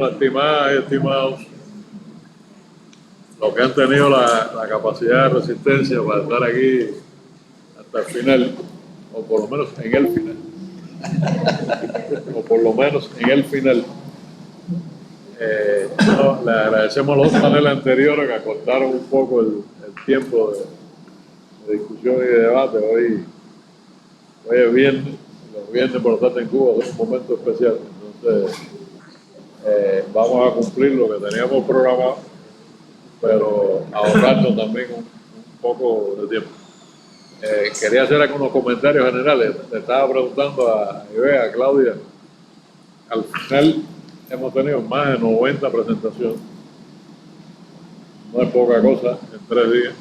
Estimadas y estimados, los que han tenido la capacidad de resistencia para estar aquí hasta el final, o por lo menos en el final, o por lo menos en el final. Le agradecemos a los paneles anteriores que acortaron un poco el tiempo de discusión y de debate. Hoy es viernes, los viernes por lo tanto en Cuba es un momento especial. Entonces, vamos a cumplir lo que teníamos programado, pero ahorrarnos también un poco de tiempo. Quería hacer algunos comentarios generales. Le estaba preguntando a Ivea, a Claudia. Al final hemos tenido más de 90 presentaciones. No es poca cosa en 3 días.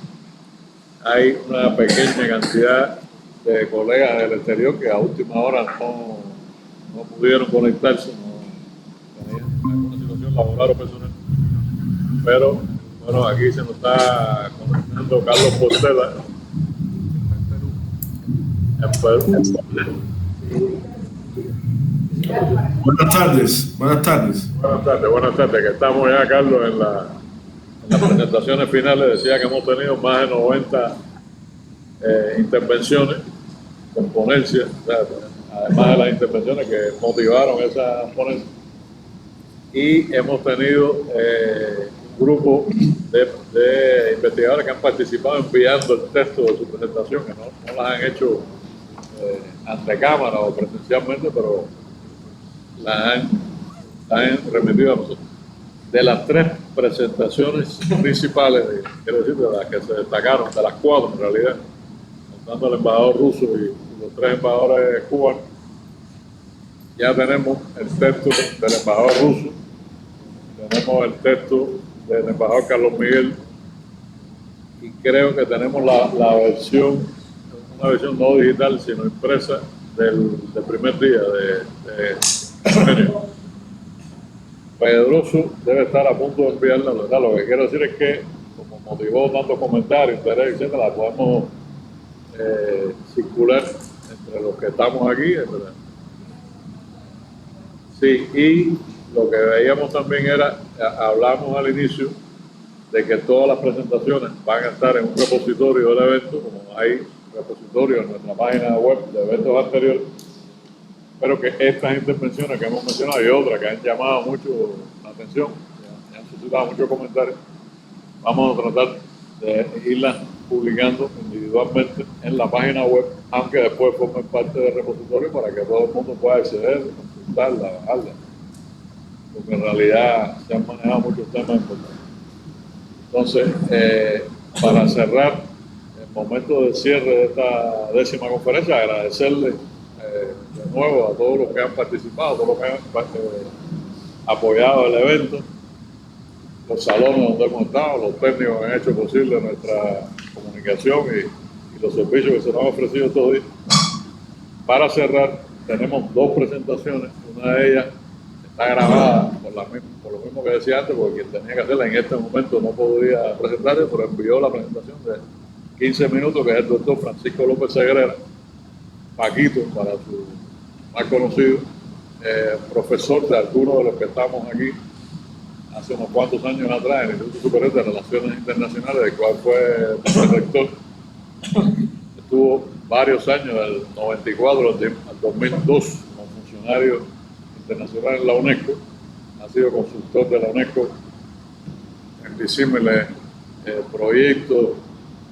Hay una pequeña cantidad de colegas del exterior que a última hora no pudieron conectarse, no tenían alguna situación laboral o personal. Pero bueno, aquí se nos está conectando Carlos Portela en Perú. Buenas tardes. Buenas tardes, que estamos ya, Carlos, en las presentaciones finales. Decía que hemos tenido más de 90 intervenciones con ponencias, o sea, además de las intervenciones que motivaron esas ponencias. Y hemos tenido un grupo de investigadores que han participado enviando el texto de su presentación, que no las han hecho ante cámara o presencialmente, pero las han remitido a nosotros. De las 3 presentaciones principales, quiero decir, de las que se destacaron, de las 4 en realidad, contando al embajador ruso y los 3 embajadores cubanos, ya tenemos el texto del embajador ruso, tenemos el texto del embajador Carlos Miguel, y creo que tenemos la versión, una versión no digital, sino impresa del primer día de junio. Pedroso debe estar a punto de enviarla, ¿verdad? Lo que quiero decir es que, como motivó tantos comentarios, interés, etcétera, la podemos circular entre los que estamos aquí, ¿verdad? Sí, y lo que veíamos también era, hablamos al inicio de que todas las presentaciones van a estar en un repositorio del evento, como hay repositorio en nuestra página web de eventos anteriores, pero que estas intervenciones que hemos mencionado y otras que han llamado mucho la atención, que han suscitado muchos comentarios, vamos a tratar de irlas publicando individualmente en la página web, aunque después formen parte del repositorio para que todo el mundo pueda acceder, consultarla, bajarla, porque en realidad se han manejado muchos temas importantes. Entonces, para cerrar el momento del cierre de esta 10ª conferencia, agradecerle de nuevo a todos los que han participado, a todos los que han apoyado el evento, los salones donde hemos estado, los técnicos que han hecho posible nuestra comunicación y los servicios que se nos han ofrecido estos días. Para cerrar, tenemos 2 presentaciones, una de ellas está grabada por lo mismo que decía antes, porque quien tenía que hacerla en este momento no podría presentarse, pero envió la presentación de 15 minutos, que es el doctor Francisco López Segrera, Paquito, para su más conocido, profesor de algunos de los que estamos aquí hace unos cuantos años atrás en el Instituto Superior de Relaciones Internacionales, del cual fue rector. Estuvo varios años, del 94 al 2002, como funcionario internacional en la UNESCO. Ha sido consultor de la UNESCO en disímiles proyectos,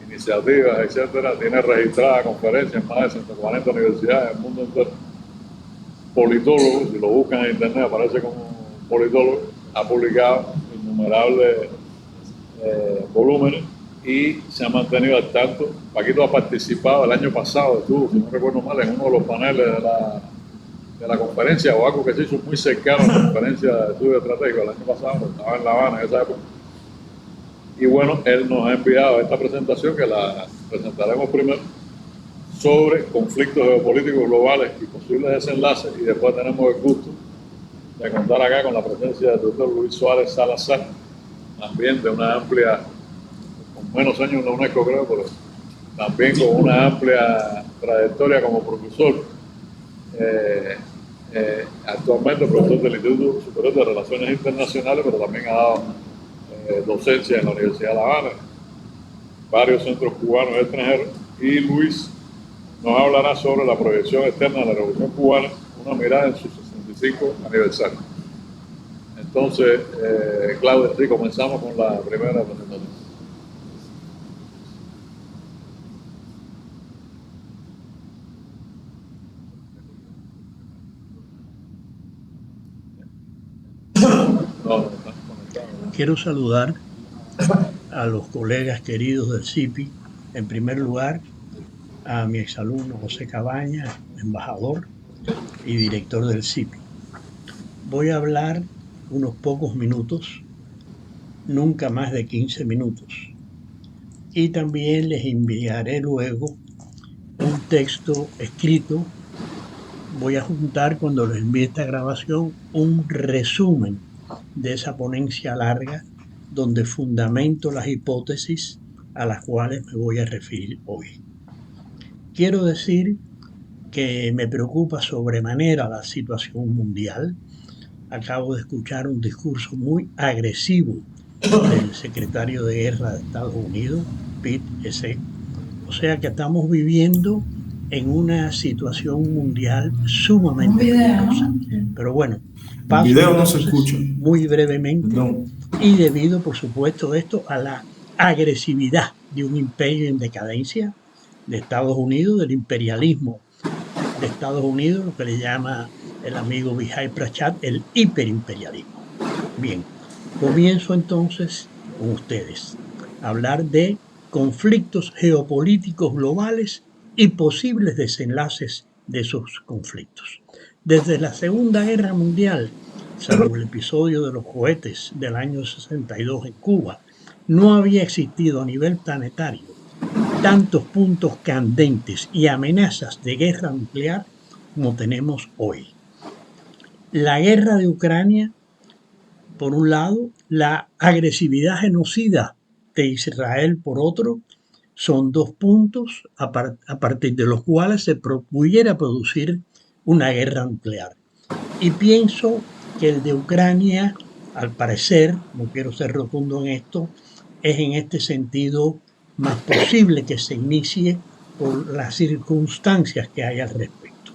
iniciativas, etcétera. Tiene registradas conferencias en más de 140 universidades del mundo entero. Politólogo, si lo buscan en internet aparece como politólogo. Ha publicado innumerables volúmenes y se ha mantenido al tanto. Paquito ha participado el año pasado, estuvo, si no recuerdo mal, en uno de los paneles de la conferencia, o algo que se hizo muy cercano a la conferencia de estudio estratégico el año pasado, estaba en La Habana en esa época. Y bueno, él nos ha enviado esta presentación, que la presentaremos primero, sobre conflictos geopolíticos globales y posibles desenlaces, y después tenemos el gusto de contar acá con la presencia del doctor Luis Suárez Salazar, también de una amplia, con menos años en la UNESCO creo, pero también con una amplia trayectoria como profesor Actualmente profesor del Instituto Superior de Relaciones Internacionales, pero también ha dado docencia en la Universidad de La Habana, varios centros cubanos y extranjeros. Y Luis nos hablará sobre la proyección externa de la Revolución Cubana, una mirada en su 65 aniversario. Entonces, Claudia, sí, comenzamos con la primera presentación. Quiero saludar a los colegas queridos del CIPI. En primer lugar, a mi exalumno José Cabañas, embajador y director del CIPI. Voy a hablar unos pocos minutos, nunca más de 15 minutos. Y también les enviaré luego un texto escrito. Voy a juntar, cuando les envíe esta grabación, un resumen de esa ponencia larga donde fundamento las hipótesis a las cuales me voy a referir hoy. Quiero decir que me preocupa sobremanera la situación mundial. Acabo de escuchar un discurso muy agresivo del secretario de Guerra de Estados Unidos, Pete Hegseth. O sea que estamos viviendo en una situación mundial sumamente peligrosa. Pero bueno, paso El video no se escucha. Muy brevemente. Perdón. Y debido, por supuesto, esto a la agresividad de un imperio en decadencia de Estados Unidos, del imperialismo de Estados Unidos, lo que le llama el amigo Vijay Prashad el hiperimperialismo. Bien, comienzo entonces con ustedes a hablar de conflictos geopolíticos globales y posibles desenlaces de esos conflictos. Desde la Segunda Guerra Mundial, salvo el episodio de los cohetes del año 62 en Cuba, no había existido a nivel planetario tantos puntos candentes y amenazas de guerra nuclear como tenemos hoy. La guerra de Ucrania, por un lado, la agresividad genocida de Israel, por otro, son dos puntos a partir de los cuales se pudiera producir una guerra nuclear. Y pienso que el de Ucrania, al parecer, no quiero ser rotundo en esto, es en este sentido más posible que se inicie por las circunstancias que hay al respecto.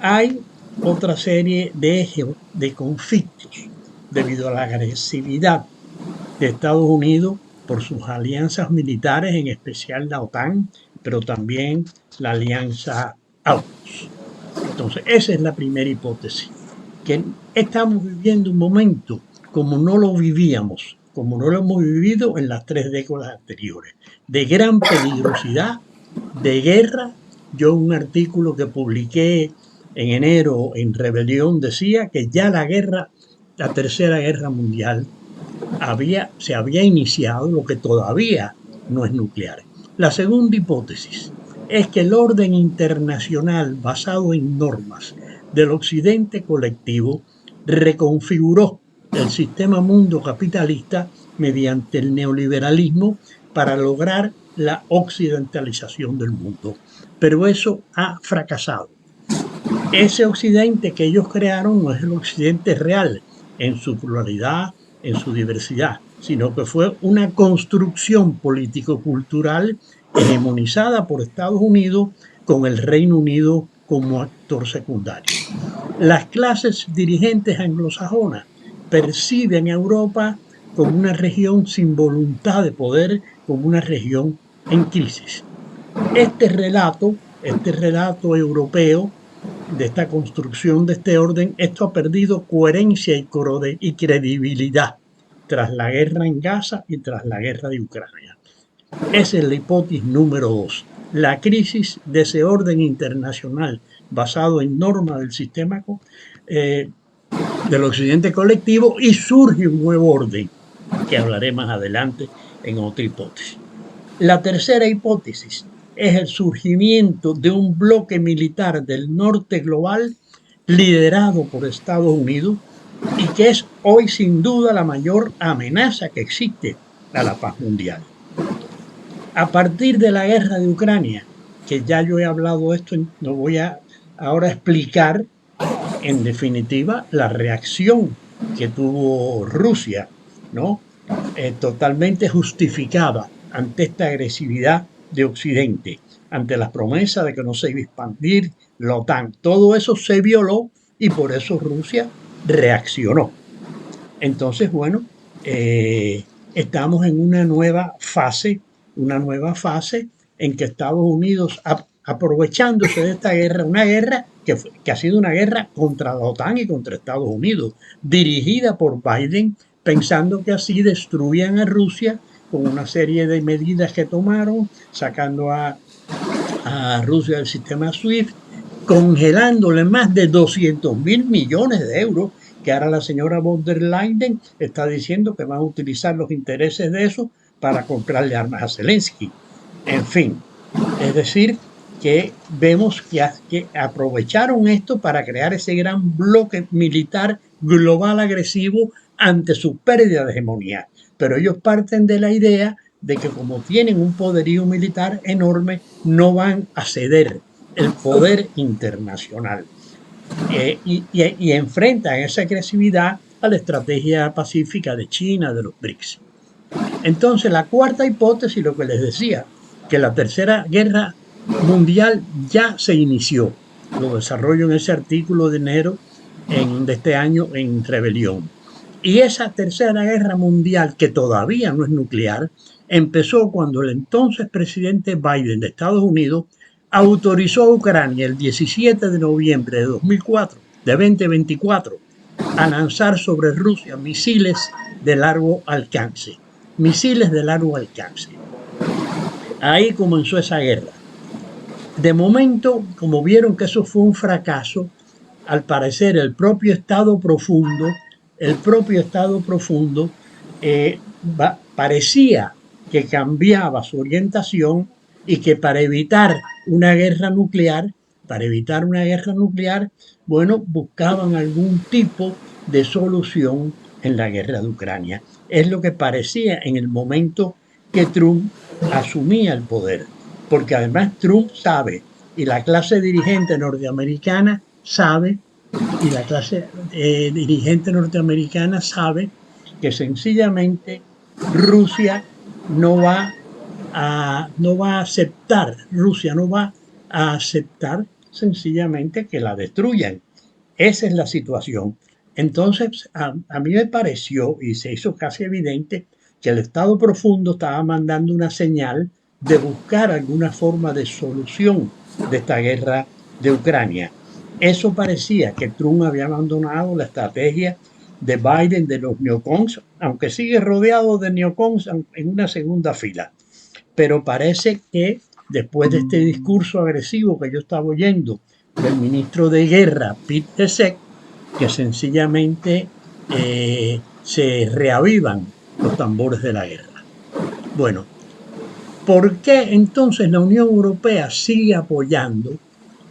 Hay otra serie de conflictos debido a la agresividad de Estados Unidos por sus alianzas militares, en especial la OTAN, pero también la alianza AUKUS. Entonces, esa es la primera hipótesis, que estamos viviendo un momento como no lo vivíamos, como no lo hemos vivido en las 3 décadas anteriores, de gran peligrosidad, de guerra. Yo un artículo que publiqué en enero en Rebelión decía que ya la Tercera Guerra Mundial se había iniciado, lo que todavía no es nuclear. La segunda hipótesis es que el orden internacional basado en normas del occidente colectivo reconfiguró el sistema mundo capitalista mediante el neoliberalismo para lograr la occidentalización del mundo. Pero eso ha fracasado. Ese occidente que ellos crearon no es el occidente real en su pluralidad, en su diversidad, sino que fue una construcción político-cultural hegemonizada por Estados Unidos con el Reino Unido como actor secundario. Las clases dirigentes anglosajonas perciben a Europa como una región sin voluntad de poder, como una región en crisis. Este relato europeo de esta construcción de este orden, esto ha perdido coherencia y credibilidad tras la guerra en Gaza y tras la guerra de Ucrania. Esa es la hipótesis número 2, la crisis de ese orden internacional basado en normas del sistema del occidente colectivo, y surge un nuevo orden que hablaré más adelante en otra hipótesis. La tercera hipótesis es el surgimiento de un bloque militar del norte global liderado por Estados Unidos y que es hoy sin duda la mayor amenaza que existe a la paz mundial. A partir de la guerra de Ucrania, que ya yo he hablado de esto, no voy a ahora explicar en definitiva, la reacción que tuvo Rusia, ¿no? Totalmente justificada ante esta agresividad de Occidente, ante las promesas de que no se iba a expandir la OTAN. Todo eso se violó y por eso Rusia reaccionó. Entonces, bueno, estamos en una nueva fase en que Estados Unidos, aprovechándose de esta guerra, una guerra que ha sido una guerra contra la OTAN y contra Estados Unidos, dirigida por Biden, pensando que así destruían a Rusia con una serie de medidas que tomaron, sacando a Rusia del sistema SWIFT, congelándole más de 200.000 millones de euros, que ahora la señora von der Leyen está diciendo que van a utilizar los intereses de eso para comprarle armas a Zelensky. En fin, es decir, que vemos que aprovecharon esto para crear ese gran bloque militar global agresivo ante su pérdida de hegemonía. Pero ellos parten de la idea de que como tienen un poderío militar enorme, no van a ceder el poder internacional. Y enfrentan esa agresividad a la estrategia pacífica de China, de los BRICS. Entonces, la cuarta hipótesis, lo que les decía, que la tercera guerra mundial ya se inició. Lo desarrollo en ese artículo de enero de este año en Rebelión. Y esa tercera guerra mundial, que todavía no es nuclear, empezó cuando el entonces presidente Biden de Estados Unidos autorizó a Ucrania el 17 de noviembre de 2024 a lanzar sobre Rusia misiles de largo alcance. Misiles de largo alcance. Ahí comenzó esa guerra. De momento, como vieron que eso fue un fracaso, al parecer el propio Estado profundo parecía que cambiaba su orientación y que para evitar una guerra nuclear, bueno, buscaban algún tipo de solución en la guerra de Ucrania. Es lo que parecía en el momento que Trump asumía el poder, porque además Trump sabe, y la clase dirigente norteamericana sabe, que sencillamente Rusia no va a aceptar sencillamente que la destruyan. Esa es la situación. Entonces, a mí me pareció, y se hizo casi evidente, que el Estado profundo estaba mandando una señal de buscar alguna forma de solución de esta guerra de Ucrania. Eso parecía que Trump había abandonado la estrategia de Biden de los neocons, aunque sigue rodeado de neocons en una segunda fila. Pero parece que después de este discurso agresivo que yo estaba oyendo del ministro de Guerra, Pete Hegseth, que sencillamente se reavivan los tambores de la guerra. Bueno, ¿por qué entonces la Unión Europea sigue apoyando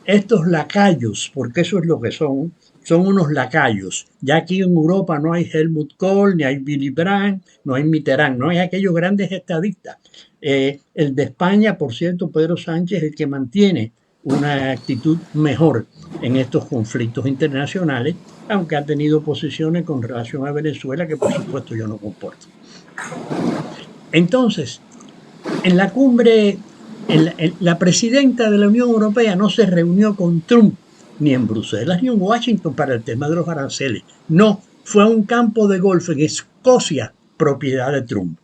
estos lacayos? Porque eso es lo que son unos lacayos. Ya aquí en Europa no hay Helmut Kohl, ni hay Willy Brandt, no hay Mitterrand, no hay aquellos grandes estadistas. El de España, por cierto, Pedro Sánchez, es el que mantiene una actitud mejor en estos conflictos internacionales, aunque ha tenido posiciones con relación a Venezuela que por supuesto yo no comporto. Entonces, en la cumbre, la presidenta de la Unión Europea no se reunió con Trump ni en Bruselas ni en Washington para el tema de los aranceles. No, fue a un campo de golf en Escocia, propiedad de Trump.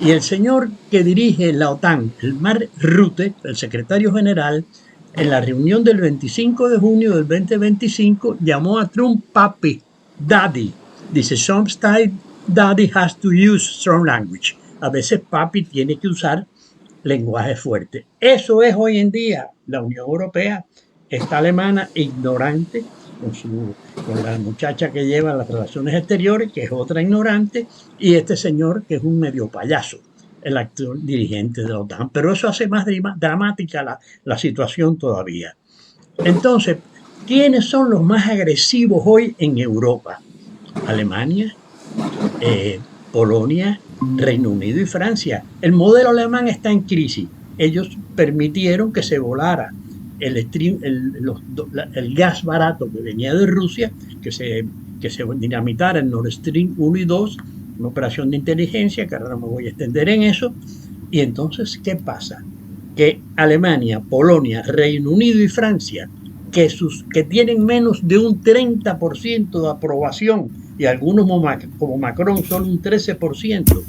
Y el señor que dirige la OTAN, el Mark Rutte, el secretario general, en la reunión del 25 de junio del 2025, llamó a Trump papi, daddy. Dice, sometimes daddy has to use strong language. A veces papi tiene que usar lenguaje fuerte. Eso es hoy en día la Unión Europea. Esta alemana ignorante, con la muchacha que lleva las relaciones exteriores, que es otra ignorante, y este señor que es un medio payaso, el actual dirigente de la OTAN. Pero eso hace más dramática la situación todavía. Entonces, ¿quiénes son los más agresivos hoy en Europa? Alemania, Polonia, Reino Unido y Francia. El modelo alemán está en crisis. Ellos permitieron que se volara el gas barato que venía de Rusia, que se dinamitara el Nord Stream 1 y 2, una operación de inteligencia, que ahora no me voy a extender en eso. Y entonces, ¿qué pasa? Que Alemania, Polonia, Reino Unido y Francia, que tienen menos de un 30% de aprobación, y algunos como Macron solo un 13%,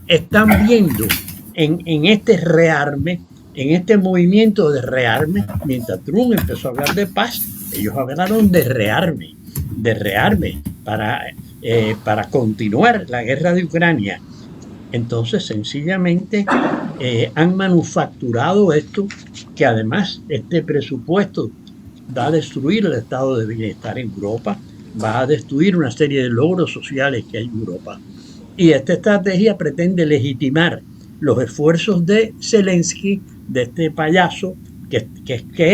están viendo en este rearme, en este movimiento de rearme. Mientras Trump empezó a hablar de paz, ellos hablaron de rearme para continuar la guerra de Ucrania. Entonces, sencillamente, han manufacturado esto, que además este presupuesto va a destruir el estado de bienestar en Europa, va a destruir una serie de logros sociales que hay en Europa. Y esta estrategia pretende legitimar los esfuerzos de Zelensky, de este payaso, que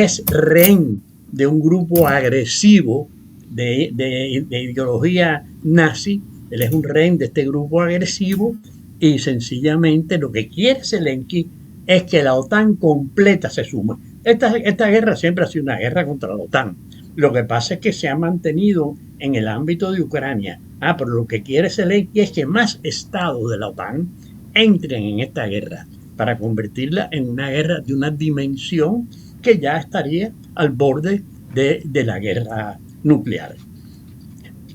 es rehén de un grupo agresivo de ideología nazi. Él es un rehén de este grupo agresivo, y sencillamente lo que quiere Zelensky es que la OTAN completa se suma. Esta guerra siempre ha sido una guerra contra la OTAN. Lo que pasa es que se ha mantenido en el ámbito de Ucrania. Pero lo que quiere Zelensky es que más estados de la OTAN entren en esta guerra para convertirla en una guerra de una dimensión que ya estaría al borde de la guerra nuclear.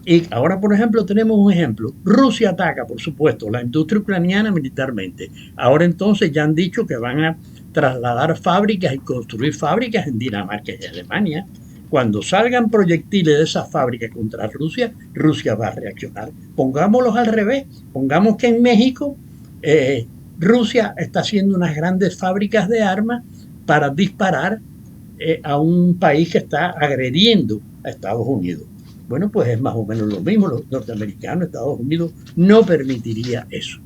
Y ahora, por ejemplo, tenemos un ejemplo. Rusia ataca, por supuesto, la industria ucraniana militarmente. Ahora entonces ya han dicho que van a trasladar fábricas y construir fábricas en Dinamarca y Alemania. Cuando salgan proyectiles de esas fábricas contra Rusia, Rusia va a reaccionar. Pongámoslos al revés. Pongamos que en México Rusia está haciendo unas grandes fábricas de armas para disparar a un país que está agrediendo a Estados Unidos. Bueno, pues es más o menos lo mismo. Los norteamericanos, Estados Unidos, no permitiría eso.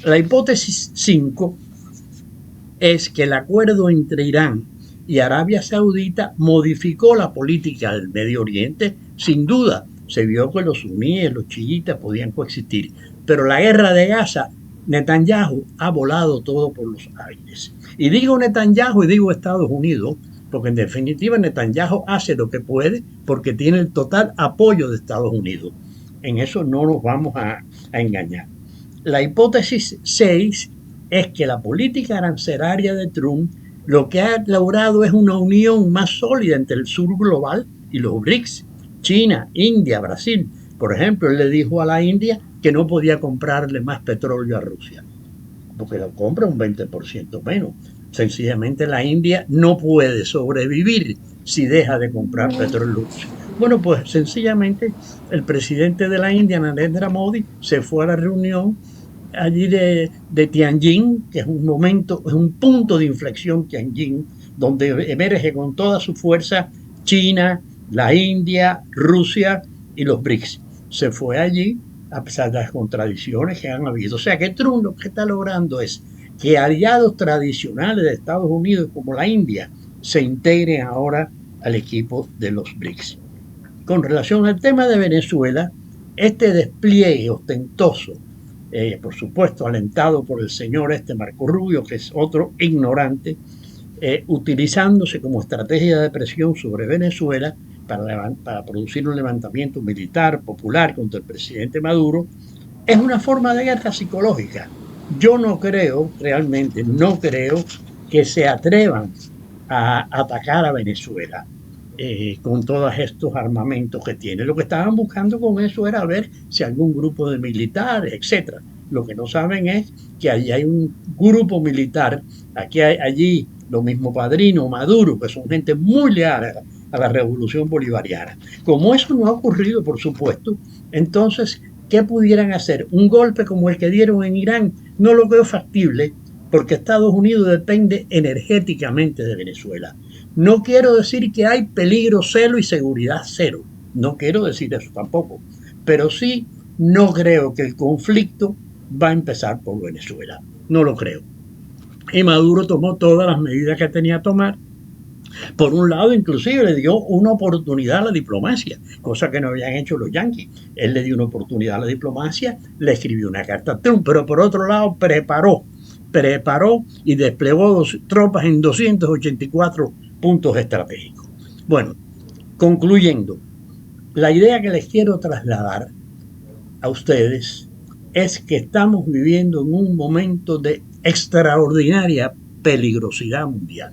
La hipótesis 5 es que el acuerdo entre Irán y Arabia Saudita modificó la política del Medio Oriente. Sin duda, se vio que los suníes, los chiitas podían coexistir. Pero la guerra de Gaza, Netanyahu ha volado todo por los aires. Y digo Netanyahu y digo Estados Unidos, porque en definitiva Netanyahu hace lo que puede porque tiene el total apoyo de Estados Unidos. En eso no nos vamos a engañar. La hipótesis 6 es que la política arancelaria de Trump lo que ha logrado es una unión más sólida entre el sur global y los BRICS, China, India, Brasil. Por ejemplo, él le dijo a la India que no podía comprarle más petróleo a Rusia, porque lo compra un 20% menos. Sencillamente la India no puede sobrevivir si deja de comprar petróleo. Bueno, pues sencillamente el presidente de la India, Narendra Modi, se fue a la reunión allí de Tianjin, que es un punto de inflexión, Tianjin, donde emerge con toda su fuerza China, la India, Rusia y los BRICS. Se fue allí a pesar de las contradicciones que han habido. O sea que Trump lo que está logrando es que aliados tradicionales de Estados Unidos como la India se integren ahora al equipo de los BRICS. Con relación al tema de Venezuela, este despliegue ostentoso, por supuesto alentado por el señor Marco Rubio, que es otro ignorante, utilizándose como estrategia de presión sobre Venezuela para producir un levantamiento militar popular contra el presidente Maduro, es una forma de guerra psicológica. Yo no creo, realmente no creo que se atrevan a atacar a Venezuela con todos estos armamentos que tiene. Lo que estaban buscando con eso era ver si algún grupo de militares, etc. Lo que no saben es que allí hay un grupo militar, allí lo mismo Padrino, Maduro, que son gente muy leal a la revolución bolivariana. Como eso no ha ocurrido, por supuesto, entonces, ¿qué pudieran hacer? Un golpe como el que dieron en Irán no lo veo factible, porque Estados Unidos depende energéticamente de Venezuela. No quiero decir que hay peligro cero y seguridad cero. No quiero decir eso tampoco. Pero sí, no creo que el conflicto va a empezar por Venezuela. No lo creo. Y Maduro tomó todas las medidas que tenía que tomar. Por un lado, inclusive le dio una oportunidad a la diplomacia, cosa que no habían hecho los yanquis. Él le dio una oportunidad a la diplomacia, le escribió una carta a Trump, pero por otro lado preparó y desplegó tropas en 284 puntos estratégicos. Bueno, concluyendo, la idea que les quiero trasladar a ustedes es que estamos viviendo en un momento de extraordinaria peligrosidad mundial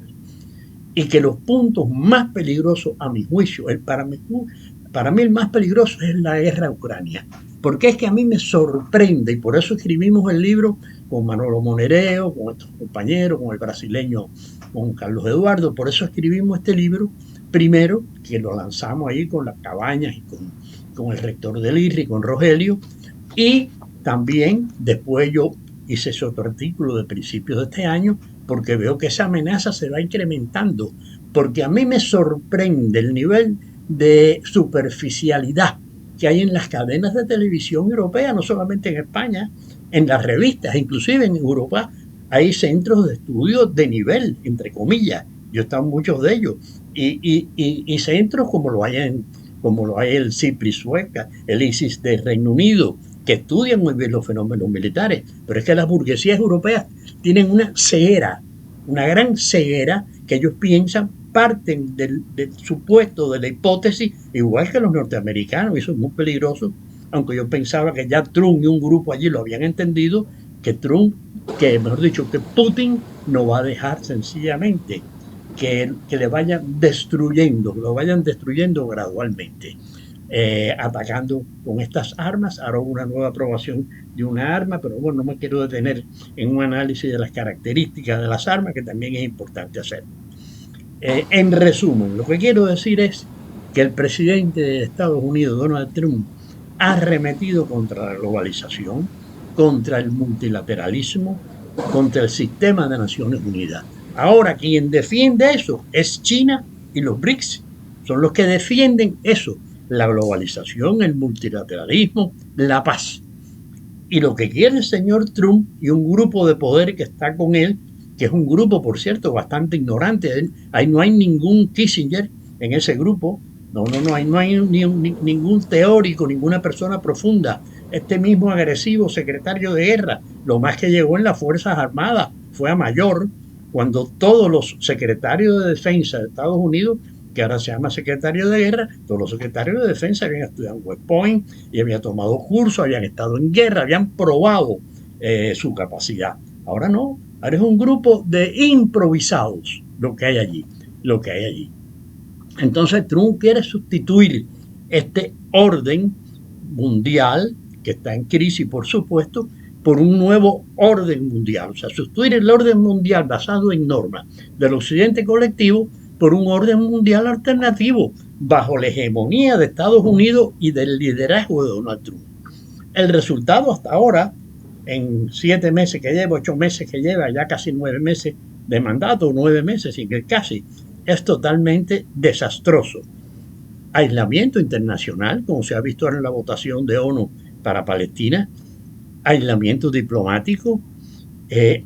y que los puntos más peligrosos, a mi juicio, para mí el más peligroso es la guerra a Ucrania, porque es que a mí me sorprende, y por eso escribimos el libro con Manolo Monereo, con estos compañeros, con el brasileño, con Carlos Eduardo, por eso escribimos este libro, primero, que lo lanzamos ahí con las Cabañas y con el rector del IRRI, con Rogelio, y también después yo hice ese otro artículo de principios de este año, porque veo que esa amenaza se va incrementando, porque a mí me sorprende el nivel de superficialidad que hay en las cadenas de televisión europeas, no solamente en España, en las revistas, inclusive en Europa hay centros de estudio de nivel, entre comillas, yo he estado en muchos de ellos, y centros como lo hay el CIPRI sueca, el ISIS de Reino Unido, que estudian muy bien los fenómenos militares, pero es que las burguesías europeas tienen una ceguera, una gran ceguera, que ellos piensan, parten del supuesto, de la hipótesis, igual que los norteamericanos, y eso es muy peligroso, aunque yo pensaba que ya Trump y un grupo allí lo habían entendido, que mejor dicho, que Putin no va a dejar sencillamente que le vayan destruyendo, lo vayan destruyendo gradualmente. Atacando con estas armas. Ahora hubo una nueva aprobación de una arma, pero bueno, no me quiero detener en un análisis de las características de las armas, que también es importante hacer. En resumen, lo que quiero decir es que el presidente de Estados Unidos, Donald Trump, ha arremetido contra la globalización, contra el multilateralismo, contra el sistema de Naciones Unidas. Ahora, quien defiende eso es China y los BRICS. Son los que defienden eso, la globalización, el multilateralismo, la paz. Y lo que quiere el señor Trump y un grupo de poder que está con él, que es un grupo, por cierto, bastante ignorante, ahí no hay ningún Kissinger en ese grupo, no hay ningún teórico, ninguna persona profunda. Este mismo agresivo secretario de guerra, lo más que llegó en las Fuerzas Armadas fue a mayor, cuando todos los secretarios de defensa de Estados Unidos, que ahora se llama secretario de guerra, todos los secretarios de defensa habían estudiado en West Point y habían tomado cursos, habían estado en guerra, habían probado su capacidad. Ahora no, ahora es un grupo de improvisados lo que hay allí. Entonces Trump quiere sustituir este orden mundial, que está en crisis por supuesto, por un nuevo orden mundial. O sea, sustituir el orden mundial basado en normas del occidente colectivo por un orden mundial alternativo bajo la hegemonía de Estados Unidos y del liderazgo de Donald Trump. El resultado hasta ahora, en 7 meses que lleva, 8 meses que lleva, ya casi 9 meses de mandato, 9 meses, sin que casi, es totalmente desastroso. Aislamiento internacional, como se ha visto en la votación de ONU para Palestina, aislamiento diplomático,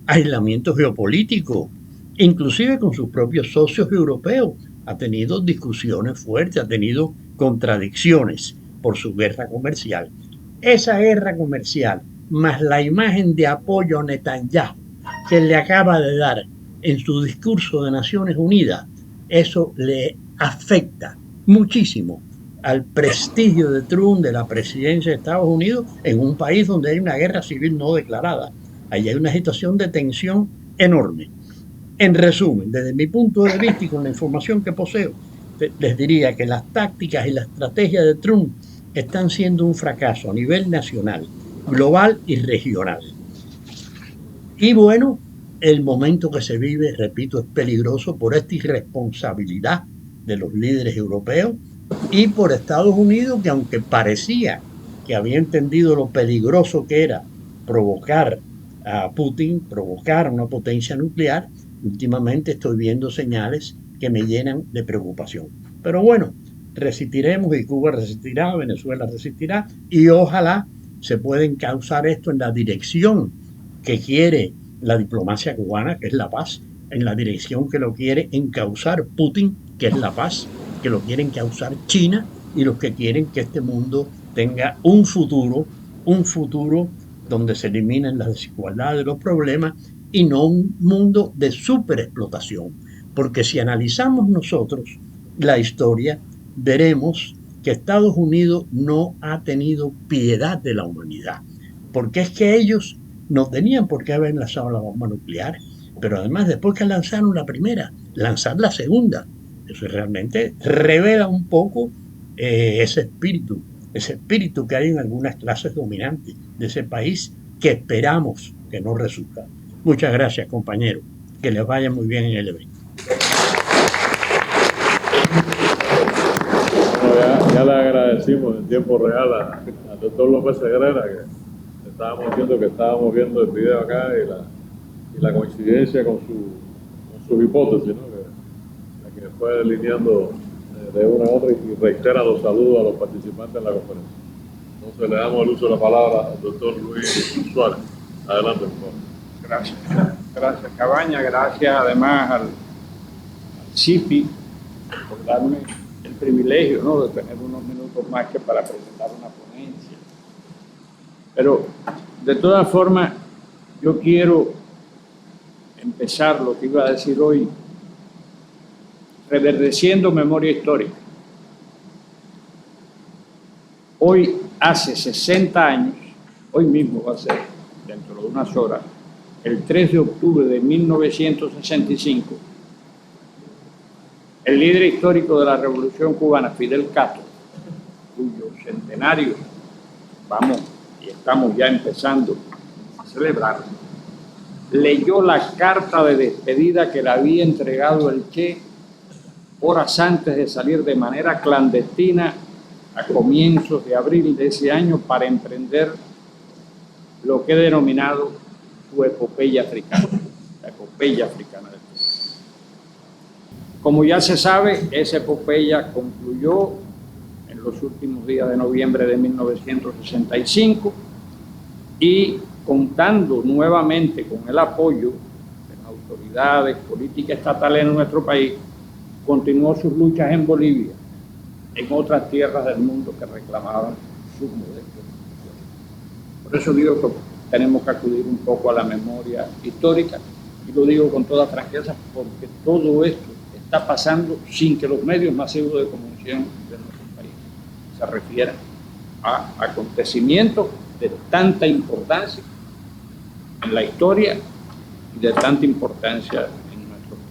aislamiento geopolítico, inclusive con sus propios socios europeos. Ha tenido discusiones fuertes, ha tenido contradicciones por su guerra comercial. Esa guerra comercial, más la imagen de apoyo a Netanyahu que le acaba de dar en su discurso de Naciones Unidas, eso le afecta muchísimo al prestigio de Trump, de la presidencia de Estados Unidos, en un país donde hay una guerra civil no declarada. Allí hay una situación de tensión enorme. En resumen, desde mi punto de vista y con la información que poseo, les diría que las tácticas y la estrategia de Trump están siendo un fracaso a nivel nacional, global y regional. Y bueno, el momento que se vive, repito, es peligroso por esta irresponsabilidad de los líderes europeos y por Estados Unidos, que aunque parecía que había entendido lo peligroso que era provocar a Putin, provocar una potencia nuclear, últimamente estoy viendo señales que me llenan de preocupación. Pero bueno, resistiremos y Cuba resistirá, Venezuela resistirá y ojalá se pueda encauzar esto en la dirección que quiere la diplomacia cubana, que es la paz, en la dirección que lo quiere encauzar Putin, que es la paz, que lo quieren encauzar China y los que quieren que este mundo tenga un futuro donde se eliminen las desigualdades, los problemas y no un mundo de superexplotación. porque si analizamos nosotros la historia, veremos que Estados Unidos no ha tenido piedad de la humanidad, porque es que ellos no tenían por qué haber lanzado la bomba nuclear, pero además después que lanzaron la primera, lanzar la segunda, eso realmente revela un poco ese espíritu que hay en algunas clases dominantes de ese país que esperamos que no resulta. Muchas gracias, compañeros. Que les vaya muy bien en el evento. Bueno, ya le agradecimos en tiempo real al doctor López Segrera, que estábamos viendo el video acá y la coincidencia con sus hipótesis, ¿no? que fue delineando de una a otra y reitera los saludos a los participantes en la conferencia. Entonces le damos el uso de la palabra al doctor Luis Suárez. Adelante, por favor. Gracias Cabaña, gracias además al CIPI por darme el privilegio, ¿no?, de tener unos minutos más que para presentar una ponencia. Pero de todas formas, yo quiero empezar lo que iba a decir hoy reverdeciendo memoria histórica. Hoy, hace 60 años, hoy mismo va a ser, dentro de unas horas, el 3 de octubre de 1965, el líder histórico de la Revolución Cubana, Fidel Castro, cuyo centenario estamos ya empezando a celebrar, leyó la carta de despedida que le había entregado el Che horas antes de salir de manera clandestina a comienzos de abril de ese año para emprender lo que he denominado su epopeya africana, la epopeya africana del Che. Como ya se sabe, esa epopeya concluyó en los últimos días de noviembre de 1965 y contando nuevamente con el apoyo de las autoridades políticas estatales en nuestro país, continuó sus luchas en Bolivia, en otras tierras del mundo que reclamaban sus modestos. Por eso digo que tenemos que acudir un poco a la memoria histórica, y lo digo con toda franqueza porque todo esto está pasando sin que los medios masivos de comunicación de nuestro país se refieran a acontecimientos de tanta importancia en la historia y de tanta importancia en nuestro país.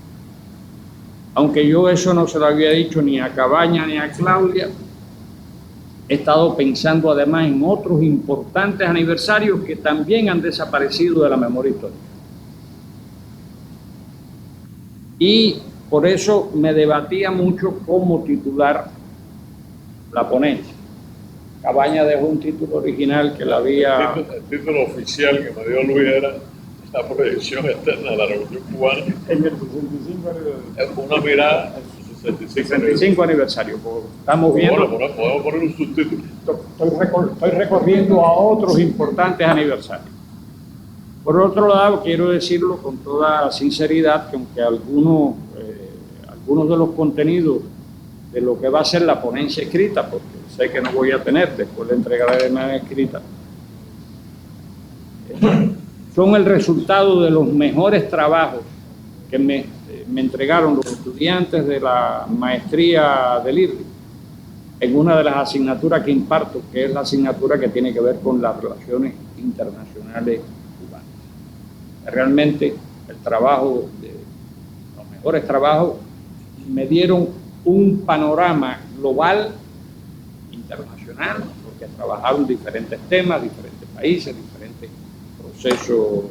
Aunque yo eso no se lo había dicho ni a Cabaña ni a Claudia, he estado pensando además en otros importantes aniversarios que también han desaparecido de la memoria histórica. Y por eso me debatía mucho cómo titular la ponencia. Cabaña dejó un título original que la había... El título oficial que me dio Luis era la proyección externa de la Revolución Cubana. En el 65 aniversario. Una mirada en su 65 aniversario. Estamos viendo... Bueno, podemos poner un subtítulo. Estoy recorriendo a otros importantes aniversarios. Por otro lado, quiero decirlo con toda sinceridad que aunque algunos de los contenidos de lo que va a ser la ponencia escrita, porque sé que no voy a tener, después le entregaré de manera escrita, son el resultado de los mejores trabajos que me entregaron los estudiantes de la maestría del IRRI en una de las asignaturas que imparto, que es la asignatura que tiene que ver con las relaciones internacionales cubanas. Realmente el trabajo, los mejores trabajos me dieron un panorama global, internacional, porque trabajaron diferentes temas, diferentes países, diferentes procesos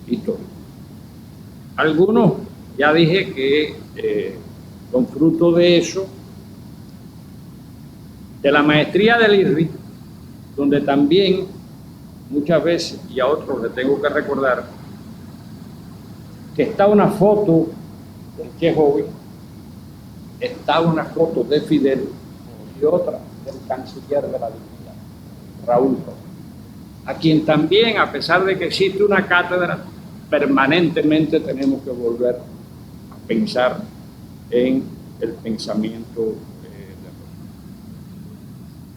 históricos. Algunos, ya dije que con fruto de eso, de la maestría del IRRI, donde también muchas veces, y a otros les tengo que recordar, que está una foto del Che joven, está una foto de Fidel y otra del canciller de la dignidad, Raúl Rojas, a quien también, a pesar de que existe una cátedra, permanentemente tenemos que volver a pensar en el pensamiento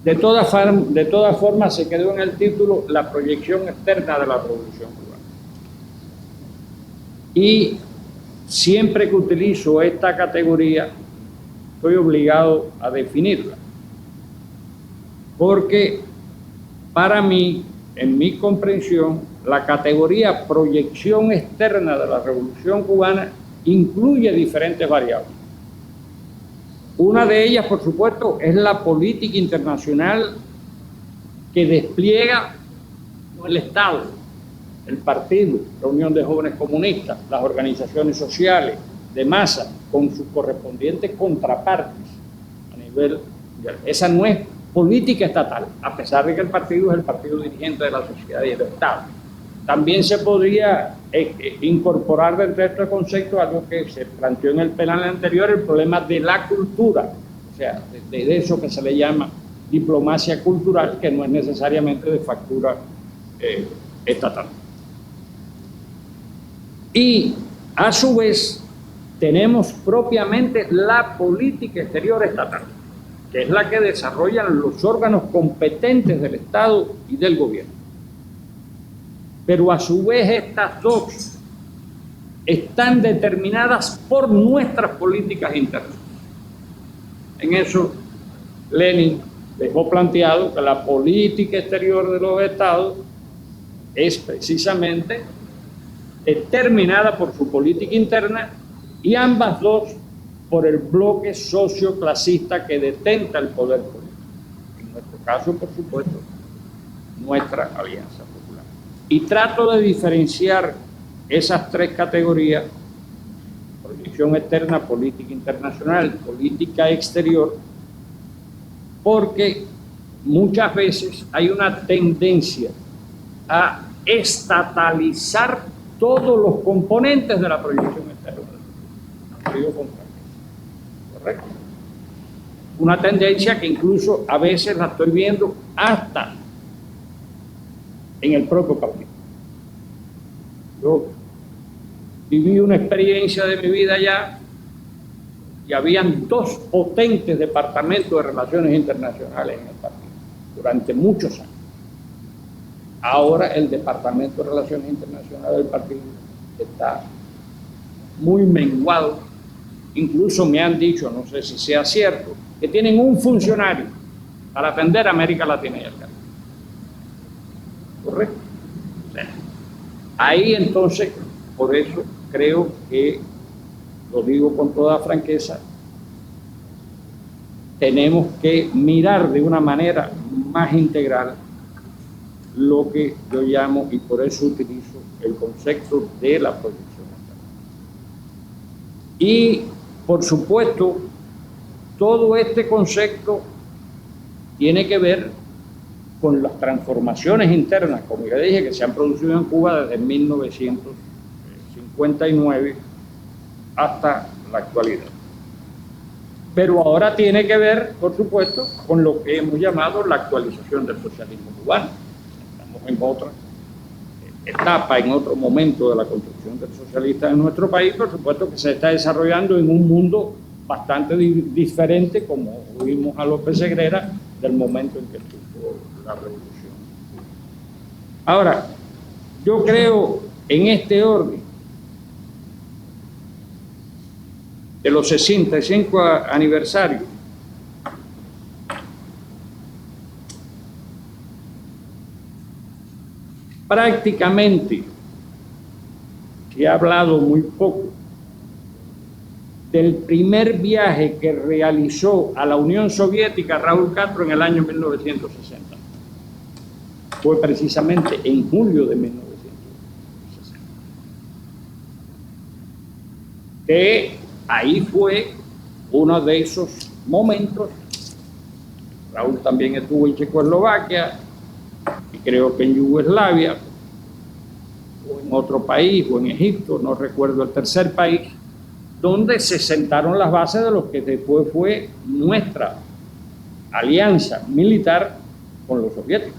de todas formas se quedó en el título la proyección externa de la Revolución Cubana. Y siempre que utilizo esta categoría, estoy obligado a definirla. Porque para mí, en mi comprensión, la categoría proyección externa de la Revolución Cubana incluye diferentes variables. Una de ellas, por supuesto, es la política internacional que despliega el Estado, el partido, la Unión de Jóvenes Comunistas, las organizaciones sociales de masa, con sus correspondientes contrapartes a nivel mundial. Esa no es política estatal, a pesar de que el partido es el partido dirigente de la sociedad y del Estado. También se podría incorporar dentro de este concepto algo que se planteó en el panel anterior, el problema de la cultura, o sea, de eso que se le llama diplomacia cultural, que no es necesariamente de factura estatal. Y a su vez tenemos propiamente la política exterior estatal, que es la que desarrollan los órganos competentes del Estado y del gobierno. Pero a su vez estas dos están determinadas por nuestras políticas internas. En eso Lenin dejó planteado que la política exterior de los Estados es precisamente determinada por su política interna y ambas dos por el bloque socioclasista que detenta el poder político. En nuestro caso, por supuesto, nuestra Alianza Popular. Y trato de diferenciar esas tres categorías: proyección externa, política internacional, política exterior, porque muchas veces hay una tendencia a estatalizar todos los componentes de la proyección externa. Correcto. Una tendencia que incluso a veces la estoy viendo hasta en el propio partido. Yo viví una experiencia de mi vida allá y habían dos potentes departamentos de relaciones internacionales en el partido durante muchos años. Ahora el departamento de relaciones internacionales del partido está muy menguado. Incluso me han dicho, no sé si sea cierto, que tienen un funcionario para atender a América Latina y el Caribe. ¿Correcto? O sea, ahí entonces, por eso creo que, lo digo con toda franqueza, tenemos que mirar de una manera más integral lo que yo llamo, y por eso utilizo el concepto de la proyección externa. Y por supuesto, todo este concepto tiene que ver con las transformaciones internas, como ya dije, que se han producido en Cuba desde 1959 hasta la actualidad. Pero ahora tiene que ver, por supuesto, con lo que hemos llamado la actualización del socialismo cubano. Estamos en otra etapa, en otro momento de la construcción del socialista en nuestro país, por supuesto que se está desarrollando en un mundo bastante diferente, como vimos a López Segrera, del momento en que tuvo la revolución. Ahora, yo creo en este orden de los 65 aniversarios, prácticamente se ha hablado muy poco del primer viaje que realizó a la Unión Soviética Raúl Castro en el año 1960. Fue precisamente en julio de 1960. Que ahí fue uno de esos momentos. Raúl también estuvo en Checoslovaquia, y creo que en Yugoslavia, o en otro país, o en Egipto, no recuerdo el tercer país, donde se sentaron las bases de lo que después fue nuestra alianza militar con los soviéticos,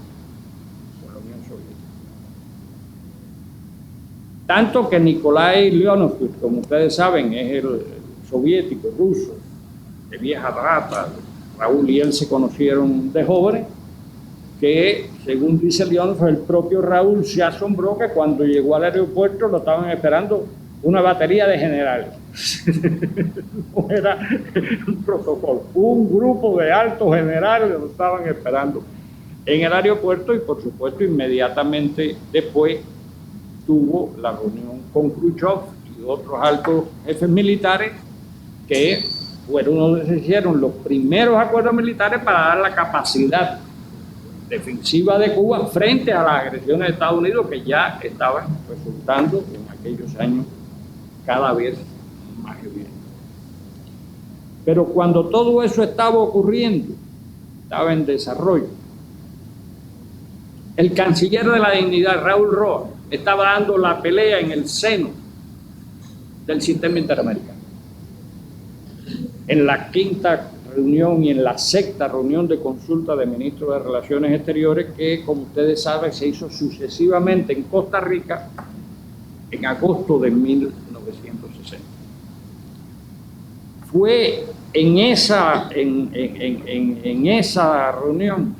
con la Unión Soviética. Tanto que Nikolai Leonov, como ustedes saben, es el soviético, ruso, de vieja data. Raúl y él se conocieron de jóvenes, que según dice Leonov, el propio Raúl se asombró que cuando llegó al aeropuerto lo estaban esperando una batería de generales. No era un protocolo. Un grupo de altos generales lo estaban esperando en el aeropuerto y, por supuesto, inmediatamente después tuvo la reunión con Khrushchev y otros altos jefes militares que fueron donde se hicieron los primeros acuerdos militares para dar la capacidad defensiva de Cuba frente a las agresiones de Estados Unidos que ya estaban resultando en aquellos años cada vez más evidentes. Pero cuando todo eso estaba ocurriendo, estaba en desarrollo, el canciller de la dignidad, Raúl Roa, estaba dando la pelea en el seno del sistema interamericano. En la quinta reunión y en la sexta reunión de consulta de ministros de Relaciones Exteriores, que, como ustedes saben, se hizo sucesivamente en Costa Rica en agosto de 1960. Fue en esa reunión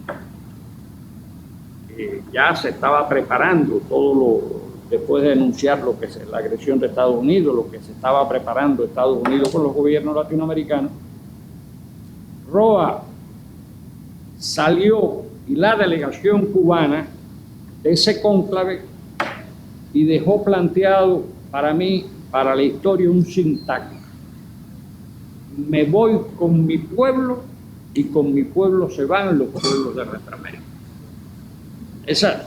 que ya se estaba preparando todo lo, después de denunciar lo que es la agresión de Estados Unidos, lo que se estaba preparando Estados Unidos con los gobiernos latinoamericanos. Roa salió y la delegación cubana de ese cónclave y dejó planteado para mí, para la historia, un sintagma: me voy con mi pueblo y con mi pueblo se van los pueblos de nuestra América. Esas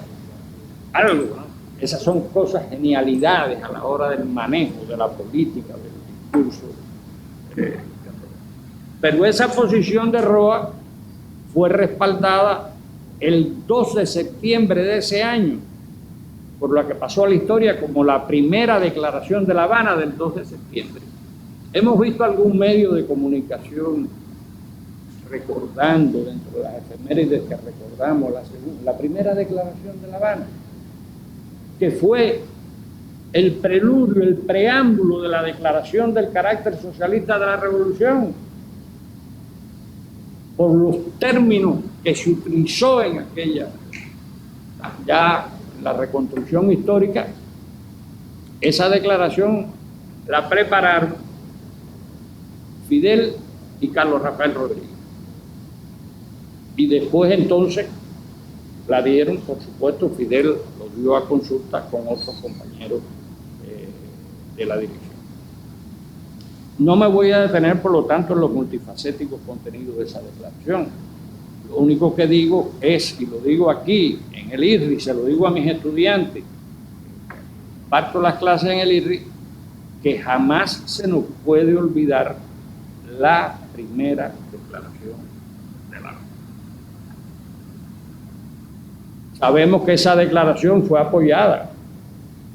son cosas, genialidades a la hora del manejo de la política, del discurso. Pero esa posición de Roa fue respaldada el 2 de septiembre de ese año, por lo que pasó a la historia como la primera declaración de La Habana del 2 de septiembre. Hemos visto algún medio de comunicación recordando, dentro de las efemérides que recordamos, la primera declaración de La Habana, que fue el preludio, el preámbulo de la declaración del carácter socialista de la revolución, por los términos que se utilizó en aquella, ya la reconstrucción histórica. Esa declaración la prepararon Fidel y Carlos Rafael Rodríguez. Y después entonces la dieron, por supuesto, Fidel lo dio a consulta con otros compañeros de la dirección. No me voy a detener, por lo tanto, en los multifacéticos contenidos de esa declaración. Lo único que digo es, y lo digo aquí en el IRRI, se lo digo a mis estudiantes, parto las clases en el IRRI, que jamás se nos puede olvidar la primera declaración de La Habana. Sabemos que esa declaración fue apoyada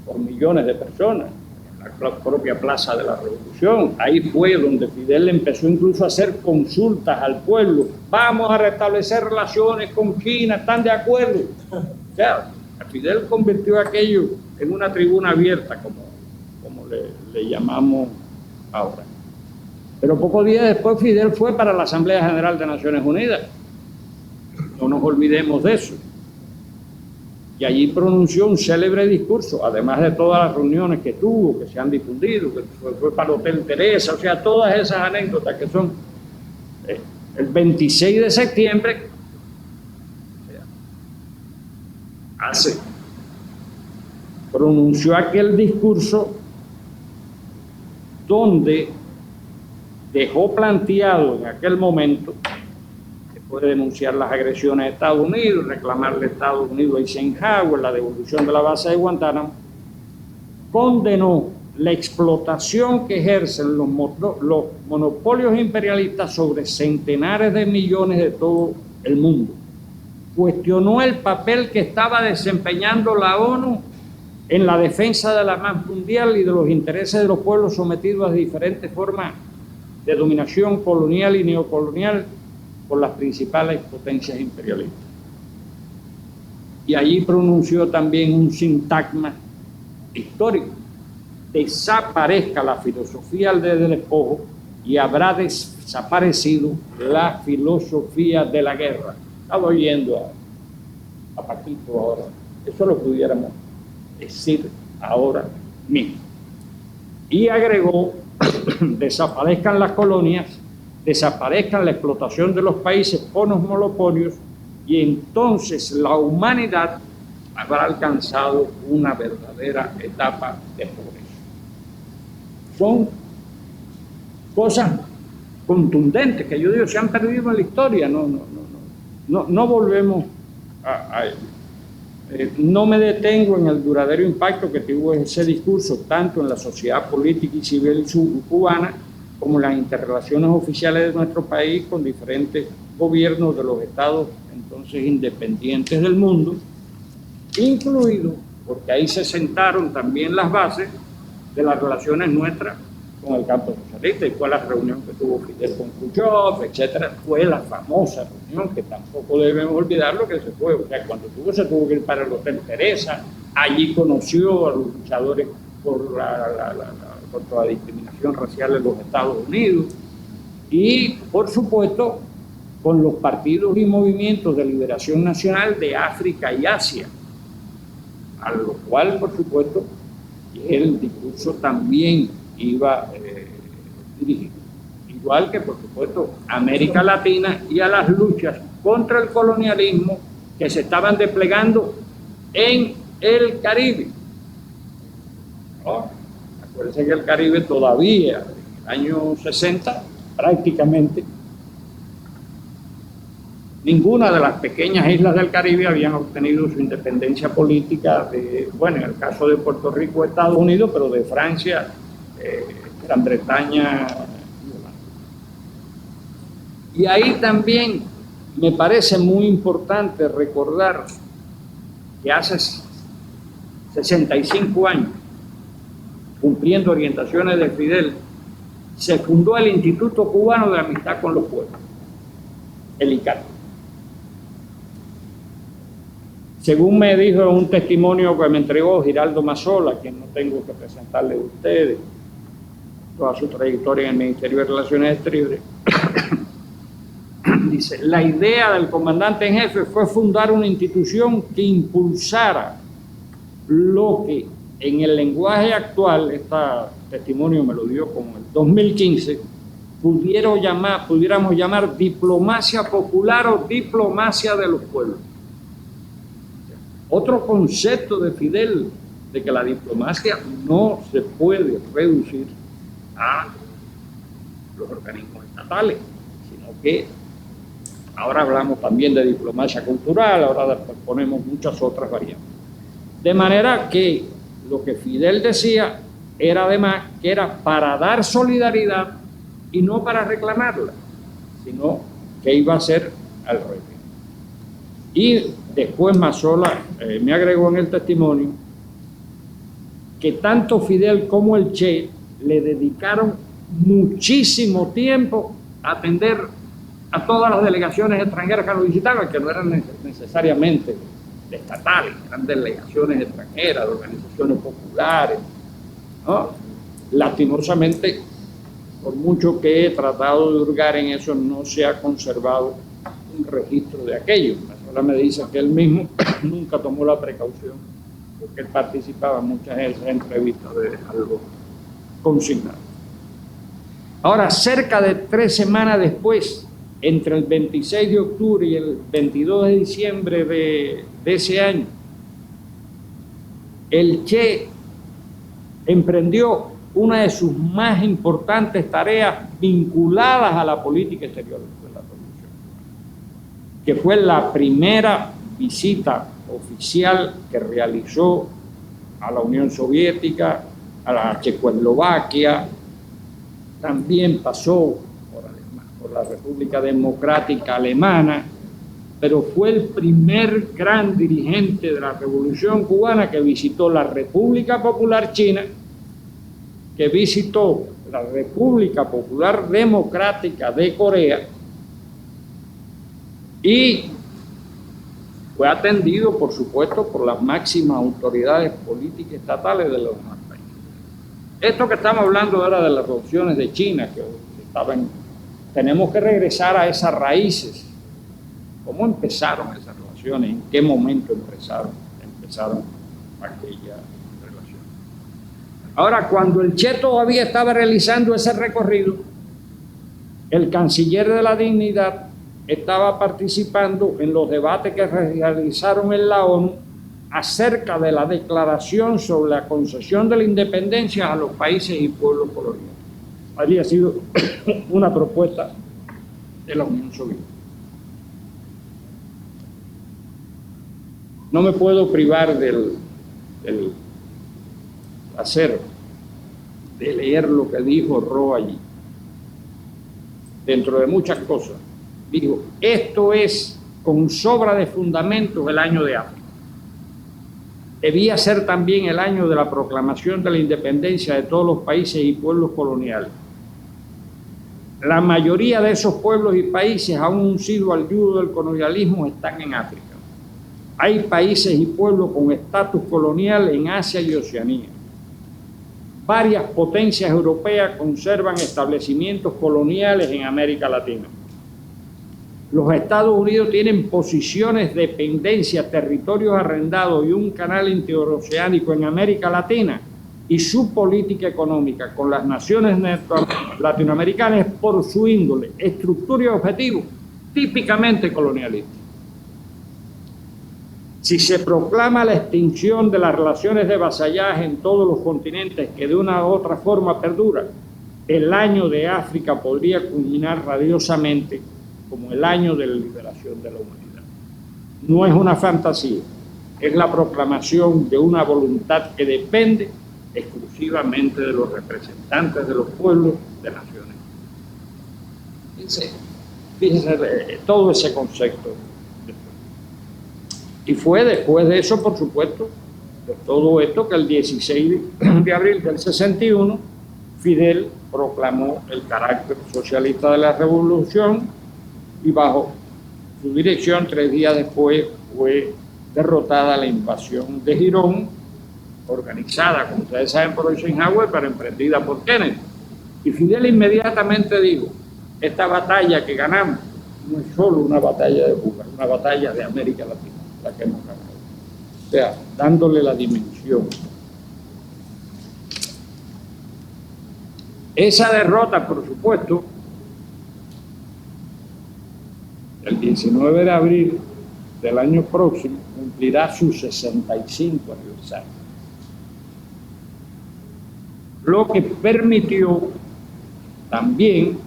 por millones de personas en la propia Plaza de la Revolución. Ahí fue donde Fidel empezó incluso a hacer consultas al pueblo. Vamos a restablecer relaciones con China, ¿están de acuerdo? O sea, Fidel convirtió aquello en una tribuna abierta, como le llamamos ahora. Pero pocos días después Fidel fue para la Asamblea General de Naciones Unidas. No nos olvidemos de eso. Y allí pronunció un célebre discurso, además de todas las reuniones que tuvo, que se han difundido, que fue para el Hotel Teresa, o sea, todas esas anécdotas que son el 26 de septiembre, pronunció aquel discurso donde dejó planteado en aquel momento que puede denunciar las agresiones de Estados Unidos, reclamarle a Estados Unidos a Eisenhower la devolución de la base de Guantánamo, condenó la explotación que ejercen los monopolios imperialistas sobre centenares de millones de todo el mundo. Cuestionó el papel que estaba desempeñando la ONU en la defensa de la paz mundial y de los intereses de los pueblos sometidos a diferentes formas de dominación colonial y neocolonial por las principales potencias imperialistas. Y allí pronunció también un sintagma histórico: desaparezca la filosofía del despojo y habrá desaparecido la filosofía de la guerra. Estaba oyendo a Paquito ahora. Eso lo pudiéramos decir ahora mismo. Y agregó, desaparezcan las colonias, desaparezcan la explotación de los países por los monopolios, y entonces la humanidad habrá alcanzado una verdadera etapa de progreso. Son cosas contundentes que yo digo se han perdido en la historia, no volvemos a ello. No me detengo en el duradero impacto que tuvo ese discurso tanto en la sociedad política y civil cubana como en las interrelaciones oficiales de nuestro país con diferentes gobiernos de los estados entonces independientes del mundo, incluido, porque ahí se sentaron también las bases de las relaciones nuestras con el campo socialista, y fue la reunión que tuvo Fidel con Khrushchev, etcétera. Fue la famosa reunión que tampoco debemos olvidar lo que se fue. O sea, cuando se tuvo que ir para el Hotel Teresa, allí conoció a los luchadores contra la discriminación racial en los Estados Unidos, y por supuesto con los partidos y movimientos de liberación nacional de África y Asia, a lo cual por supuesto el discurso también iba dirigido, igual que por supuesto a América Latina y a las luchas contra el colonialismo que se estaban desplegando en el Caribe. ¿No? Acuérdense que el Caribe todavía, en el año 60, prácticamente ninguna de las pequeñas islas del Caribe habían obtenido su independencia política bueno, en el caso de Puerto Rico, Estados Unidos, pero de Francia, Gran Bretaña y Holanda. Y ahí también me parece muy importante recordar que hace 65 años, cumpliendo orientaciones de Fidel, se fundó el Instituto Cubano de Amistad con los Pueblos, el ICAT. Según me dijo en un testimonio que me entregó Giraldo Mazzola, quien no tengo que presentarle a ustedes, toda su trayectoria en el Ministerio de Relaciones Exteriores, dice, la idea del comandante en jefe fue fundar una institución que impulsara lo que en el lenguaje actual, este testimonio me lo dio como en el 2015, pudiéramos llamar diplomacia popular o diplomacia de los pueblos. Otro concepto de Fidel, de que la diplomacia no se puede reducir a los organismos estatales, sino que ahora hablamos también de diplomacia cultural, ahora ponemos muchas otras variantes. De manera que lo que Fidel decía era además que era para dar solidaridad y no para reclamarla, sino que iba a ser al revés. Y después Mazzola me agregó en el testimonio que tanto Fidel como el Che le dedicaron muchísimo tiempo a atender a todas las delegaciones extranjeras que lo visitaban, que no eran necesariamente estatales, eran delegaciones extranjeras, de organizaciones populares, ¿no? Lastimosamente, por mucho que he tratado de hurgar en eso, no se ha conservado un registro de aquello. Ahora me dice que él mismo nunca tomó la precaución, porque él participaba en muchas de esas entrevistas de algo consignado. Ahora, cerca de 3 semanas después, entre el 26 de octubre y el 22 de diciembre de ese año, el Che emprendió una de sus más importantes tareas vinculadas a la política exterior de la revolución, que fue la primera visita oficial que realizó a la Unión Soviética, a la Checoslovaquia, también pasó por la República Democrática Alemana, pero fue el primer gran dirigente de la Revolución Cubana que visitó la República Popular China, que visitó la República Popular Democrática de Corea y fue atendido, por supuesto, por las máximas autoridades políticas estatales de los demás países. Esto que estamos hablando ahora de las relaciones de China, que tenemos que regresar a esas raíces. ¿Cómo empezaron esas relaciones? ¿En qué momento empezaron aquellas relaciones? Ahora, cuando el Che todavía estaba realizando ese recorrido, el canciller de la Dignidad estaba participando en los debates que realizaron en la ONU acerca de la declaración sobre la concesión de la independencia a los países y pueblos coloniales. Había sido una propuesta de la Unión Soviética. No me puedo privar del placer de leer lo que dijo Roa allí. Dentro de muchas cosas, dijo, esto es con sobra de fundamentos el año de África. Debía ser también el año de la proclamación de la independencia de todos los países y pueblos coloniales. La mayoría de esos pueblos y países, aún uncidos al yugo del colonialismo, están en África. Hay países y pueblos con estatus colonial en Asia y Oceanía. Varias potencias europeas conservan establecimientos coloniales en América Latina. Los Estados Unidos tienen posiciones, dependencias, territorios arrendados y un canal interoceánico en América Latina, y su política económica con las naciones latinoamericanas es por su índole, estructura y objetivo típicamente colonialista. Si se proclama la extinción de las relaciones de vasallaje en todos los continentes que de una u otra forma perdura, el año de África podría culminar radiosamente como el año de la liberación de la humanidad. No es una fantasía, es la proclamación de una voluntad que depende exclusivamente de los representantes de los pueblos de naciones. Fíjense todo ese concepto. Y fue después de eso, por supuesto, de todo esto, que el 16 de abril del 61, Fidel proclamó el carácter socialista de la revolución y bajo su dirección, 3 días después, fue derrotada la invasión de Girón, organizada, como ustedes saben, por Eisenhower, pero emprendida por Kennedy. Y Fidel inmediatamente dijo, esta batalla que ganamos no es solo una batalla de Cuba, es una batalla de América Latina, la que hemos ganado. O sea, dándole la dimensión. Esa derrota, por supuesto, el 19 de abril del año próximo, cumplirá su 65 aniversario. Lo que permitió también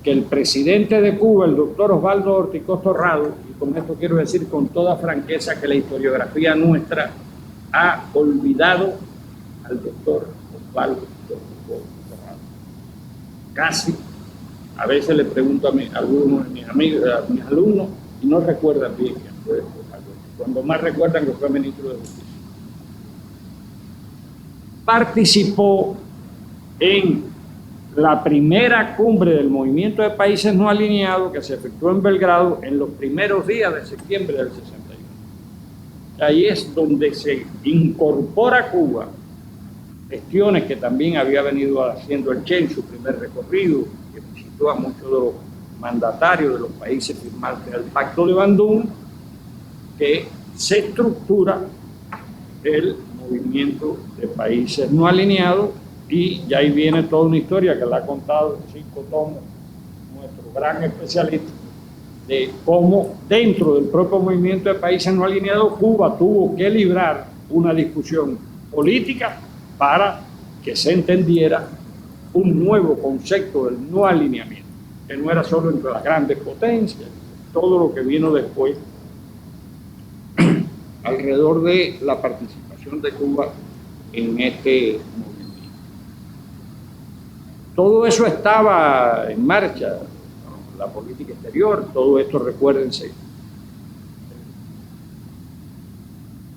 que el presidente de Cuba, el doctor Osvaldo Ortiz Torrado, y con esto quiero decir con toda franqueza que la historiografía nuestra ha olvidado al doctor Osvaldo Ortiz Torrado. Casi, a veces le pregunto a algunos de mis amigos, a mis alumnos, y no recuerdan bien quién fue Osvaldo. Cuando más recuerdan que fue ministro de Justicia. Participó en la primera cumbre del Movimiento de Países No Alineados que se efectuó en Belgrado en los primeros días de septiembre del 61. Ahí es donde se incorpora Cuba gestiones que también había venido haciendo el Che en su primer recorrido, que visitó a muchos de los mandatarios de los países firmantes del Pacto de Bandung, que se estructura el Movimiento de Países No Alineados. Y ya ahí viene toda una historia que la ha contado en 5 tomos nuestro gran especialista, de cómo dentro del propio Movimiento de Países No Alineados Cuba tuvo que librar una discusión política para que se entendiera un nuevo concepto del no alineamiento, que no era solo entre las grandes potencias, todo lo que vino después alrededor de la participación de Cuba en este movimiento. Todo eso estaba en marcha, ¿no? La política exterior, todo esto, recuérdense.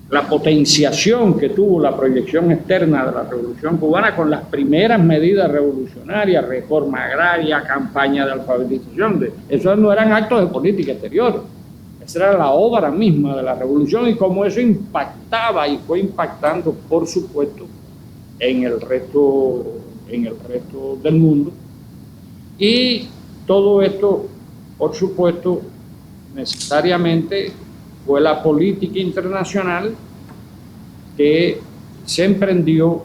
La potenciación que tuvo la proyección externa de la Revolución Cubana con las primeras medidas revolucionarias, reforma agraria, campaña de alfabetización, esos no eran actos de política exterior, esa era la obra misma de la revolución y cómo eso impactaba y fue impactando, por supuesto, en el resto del mundo. Y todo esto, por supuesto, necesariamente fue la política internacional que se emprendió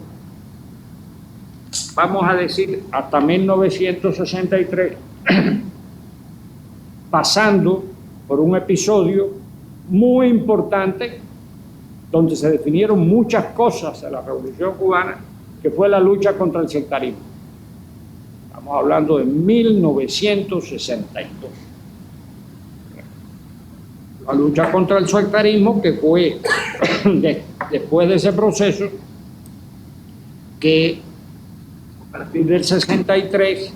vamos a decir, hasta 1963, pasando por un episodio muy importante donde se definieron muchas cosas de la Revolución Cubana, que fue la lucha contra el sectarismo. Estamos hablando de 1962. La lucha contra el sectarismo, que fue después de ese proceso, que a partir del 63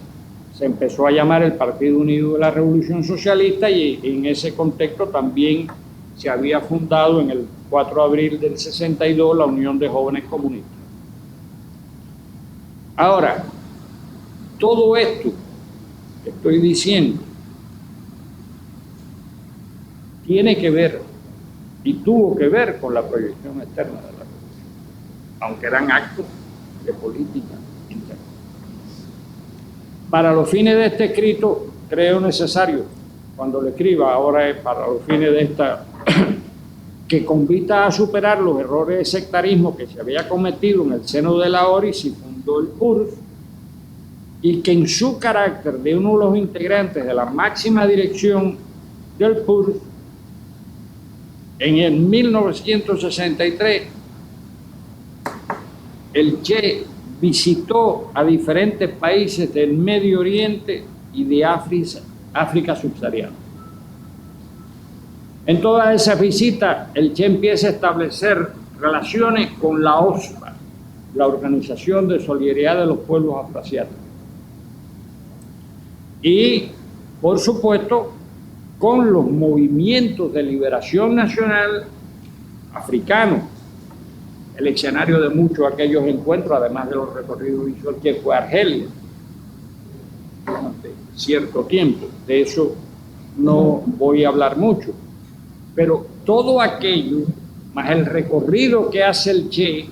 se empezó a llamar el Partido Unido de la Revolución Socialista, y en ese contexto también se había fundado en el 4 de abril del 62 la Unión de Jóvenes Comunistas. Ahora, todo esto que estoy diciendo tiene que ver y tuvo que ver con la proyección externa de la revolución, aunque eran actos de política interna. Para los fines de este escrito, creo necesario, cuando lo escriba, ahora es para los fines de esta, que convita a superar los errores de sectarismo que se había cometido en el seno de la ORIS y fundó el PURS, y que en su carácter de uno de los integrantes de la máxima dirección del PURS, en el 1963, el Che visitó a diferentes países del Medio Oriente y de África subsahariana. En todas esas visitas, el Che empieza a establecer relaciones con la OSPA, la Organización de Solidaridad de los Pueblos Afroasiáticos. Y, por supuesto, con los movimientos de liberación nacional africanos. El escenario de muchos de aquellos encuentros, además de los recorridos visuales, que fue Argelia durante cierto tiempo. De eso no voy a hablar mucho. Pero todo aquello, más el recorrido que hace el Che,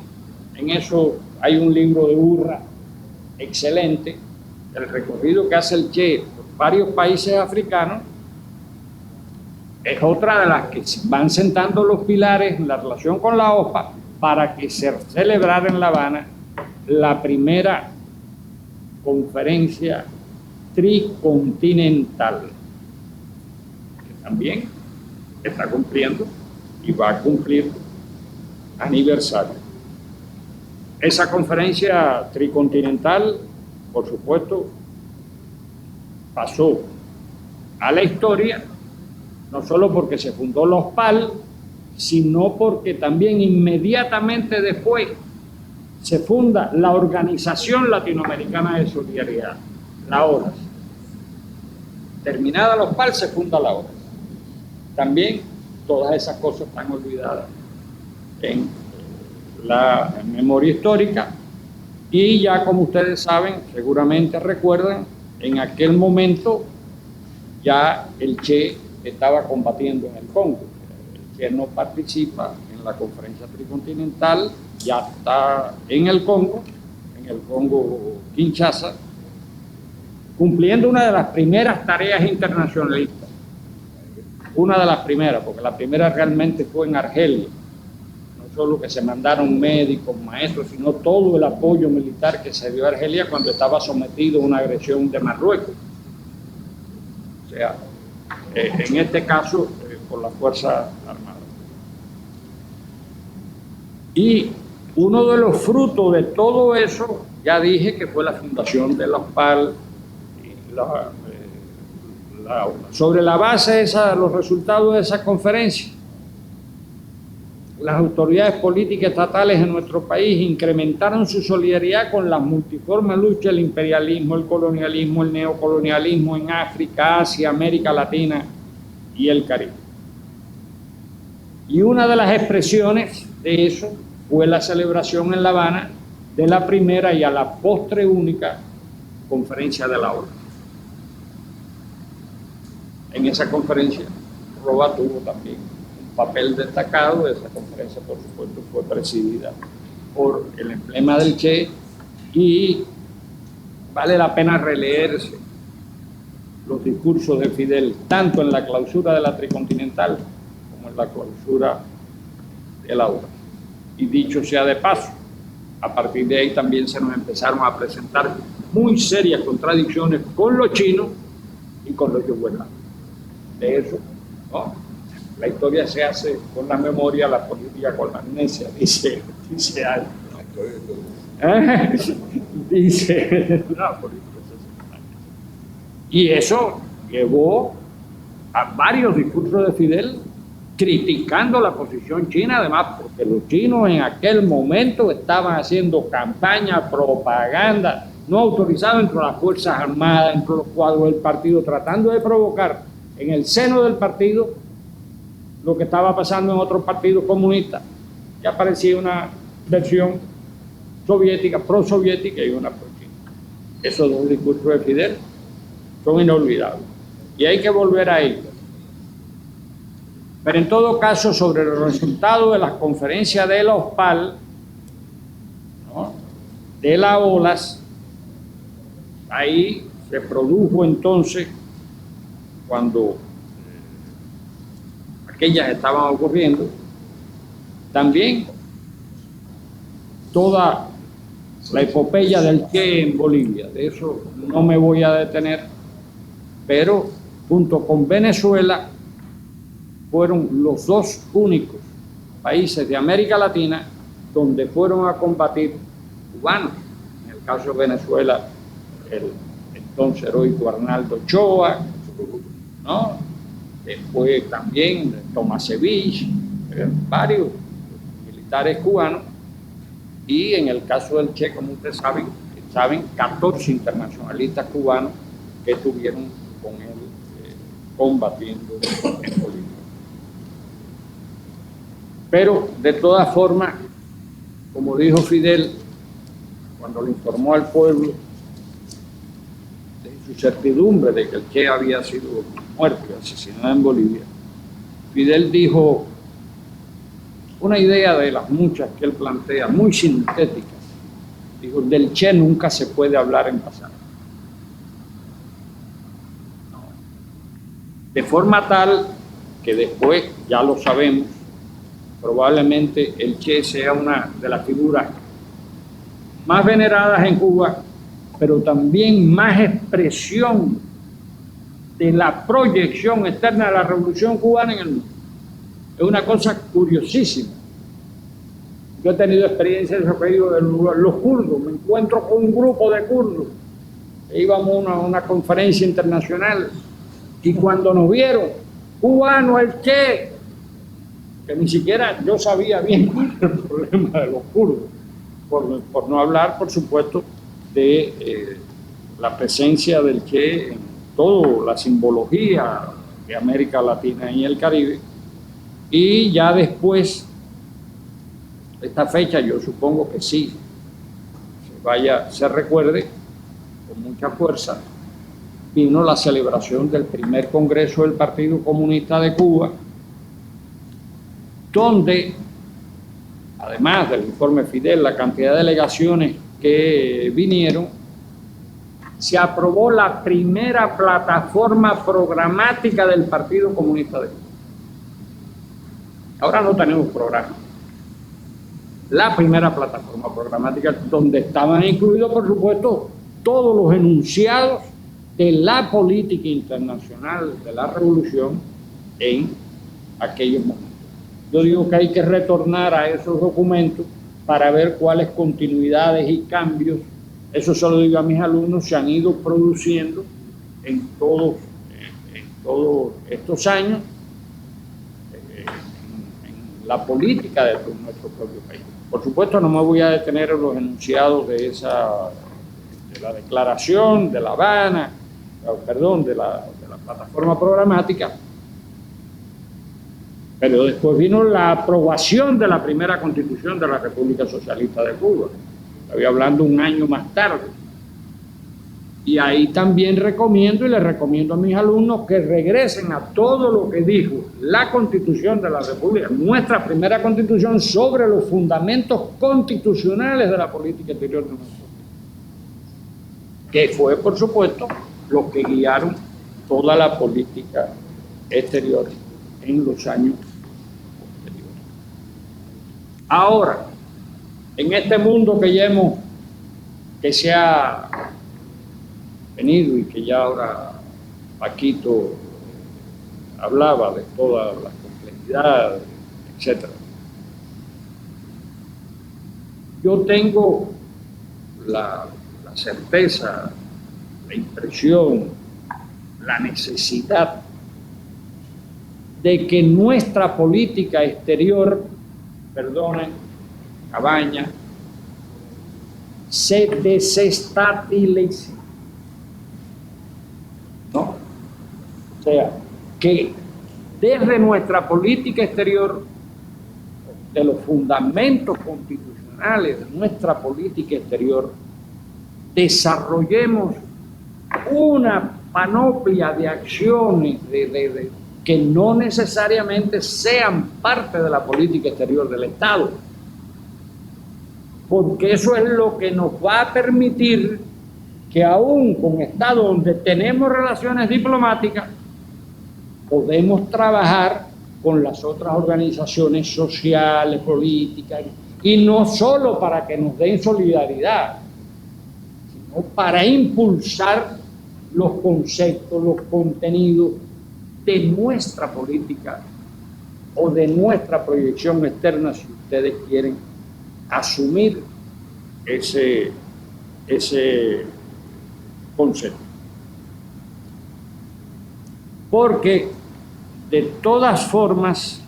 en eso hay un libro de Urra excelente, el recorrido que hace el Che por varios países africanos, es otra de las que van sentando los pilares en la relación con la OPA para que se celebrara en La Habana la primera conferencia tricontinental, que también está cumpliendo y va a cumplir aniversario. Esa conferencia tricontinental, por supuesto, pasó a la historia, no solo porque se fundó la OSPAL, sino porque también inmediatamente después se funda la Organización Latinoamericana de Solidaridad, la OLAS. Terminada la OSPAL, se funda la OLAS. También todas esas cosas están olvidadas en la memoria histórica, y ya como ustedes saben, seguramente recuerdan, en aquel momento ya el Che estaba combatiendo en el Congo. El Che no participa en la conferencia tricontinental, ya está en el Congo Kinshasa, cumpliendo una de las primeras tareas internacionalistas. Una de las primeras, porque la primera realmente fue en Argelia. No solo que se mandaron médicos, maestros, sino todo el apoyo militar que se dio a Argelia cuando estaba sometido a una agresión de Marruecos. O sea, en este caso, por la Fuerza Armada. Y uno de los frutos de todo eso, ya dije que fue la fundación de la OSPAL, sobre la base de los resultados de esa conferencia, las autoridades políticas estatales en nuestro país incrementaron su solidaridad con las multiformes luchas del imperialismo, el colonialismo, el neocolonialismo en África, Asia, América Latina y el Caribe. Y una de las expresiones de eso fue la celebración en La Habana de la primera y a la postre única conferencia de la ONU. En esa conferencia, Roa tuvo también un papel destacado. Esa conferencia, por supuesto, fue presidida por el emblema del Che, y vale la pena releerse los discursos de Fidel, tanto en la clausura de la Tricontinental como en la clausura de la ONU. Y dicho sea de paso, A partir de ahí también se nos empezaron a presentar muy serias contradicciones con los chinos y con los yugoslavios. De eso, ¿no? La historia se hace con la memoria, la política con la amnesia, dice algo. Dice la política. Y eso llevó a varios discursos de Fidel criticando la posición china, además porque los chinos en aquel momento estaban haciendo campaña, propaganda, no autorizada entre las Fuerzas Armadas, entre los cuadros del partido, tratando de provocar en el seno del partido lo que estaba pasando en otros partidos comunistas. Ya aparecía una versión soviética, prosoviética y una pro-china. Esos dos discursos de Fidel son inolvidables y hay que volver a ellos. Pero en todo caso, sobre los resultados de las conferencias de la OSPAL, ¿no?, de la OLAS, ahí se produjo entonces, cuando aquellas estaban ocurriendo, también toda la epopeya del Che en Bolivia. De eso no me voy a detener, pero junto con Venezuela fueron los dos únicos países de América Latina donde fueron a combatir cubanos. En el caso de Venezuela, el entonces heroico Arnaldo Ochoa, ¿no? Después también Tomasevich, varios militares cubanos, y en el caso del Che, como ustedes saben, 14 internacionalistas cubanos que estuvieron con él combatiendo en Bolivia. Pero de todas formas, como dijo Fidel cuando le informó al pueblo de su certidumbre de que el Che había sido muerto y asesinado en Bolivia, Fidel dijo una idea de las muchas que él plantea, muy sintéticas. Dijo, del Che nunca se puede hablar en pasado. De forma tal que después, ya lo sabemos, probablemente el Che sea una de las figuras más veneradas en Cuba, pero también más expresión de la proyección externa de la revolución cubana en el mundo. Es una cosa curiosísima. Yo he tenido experiencias en los kurdos, me encuentro con un grupo de kurdos, íbamos a una conferencia internacional y cuando nos vieron, cubano el Che, que ni siquiera yo sabía bien cuál era el problema de los kurdos, por no hablar, por supuesto, de la presencia del Che en toda la simbología de América Latina y el Caribe. Y ya después, esta fecha yo supongo que sí, se recuerde con mucha fuerza, vino la celebración del primer Congreso del Partido Comunista de Cuba, donde, además del informe Fidel, la cantidad de delegaciones que vinieron, se aprobó la primera plataforma programática del Partido Comunista de Cuba. Ahora no tenemos programa. La primera plataforma programática donde estaban incluidos, por supuesto, todos los enunciados de la política internacional de la revolución en aquellos momentos. Yo digo que hay que retornar a esos documentos para ver cuáles continuidades y cambios, eso se lo digo a mis alumnos, se han ido produciendo en todos estos años en la política de nuestro propio país. Por supuesto, no me voy a detener en los enunciados de la declaración de La Habana, de la plataforma programática, pero después vino la aprobación de la primera Constitución de la República Socialista de Cuba. Estoy hablando un año más tarde. Y ahí también les recomiendo a mis alumnos que regresen a todo lo que dijo la Constitución de la República, nuestra primera Constitución, sobre los fundamentos constitucionales de la política exterior de nuestro país, que fue, por supuesto, lo que guiaron toda la política exterior en los años posteriores. Ahora, en este mundo que se ha venido y que ya ahora Paquito hablaba de todas las complejidades, etc. Yo tengo la certeza, la impresión, la necesidad de que nuestra política exterior, perdonen, Cabaña, se desestabilice. ¿No? O sea, que desde nuestra política exterior, de los fundamentos constitucionales de nuestra política exterior, desarrollemos una panoplia de acciones que no necesariamente sean parte de la política exterior del Estado, porque eso es lo que nos va a permitir que aún con Estados donde tenemos relaciones diplomáticas, podemos trabajar con las otras organizaciones sociales, políticas, y no solo para que nos den solidaridad, sino para impulsar los conceptos, los contenidos de nuestra política o de nuestra proyección externa, si ustedes quieren asumir ese concepto. Porque de todas formas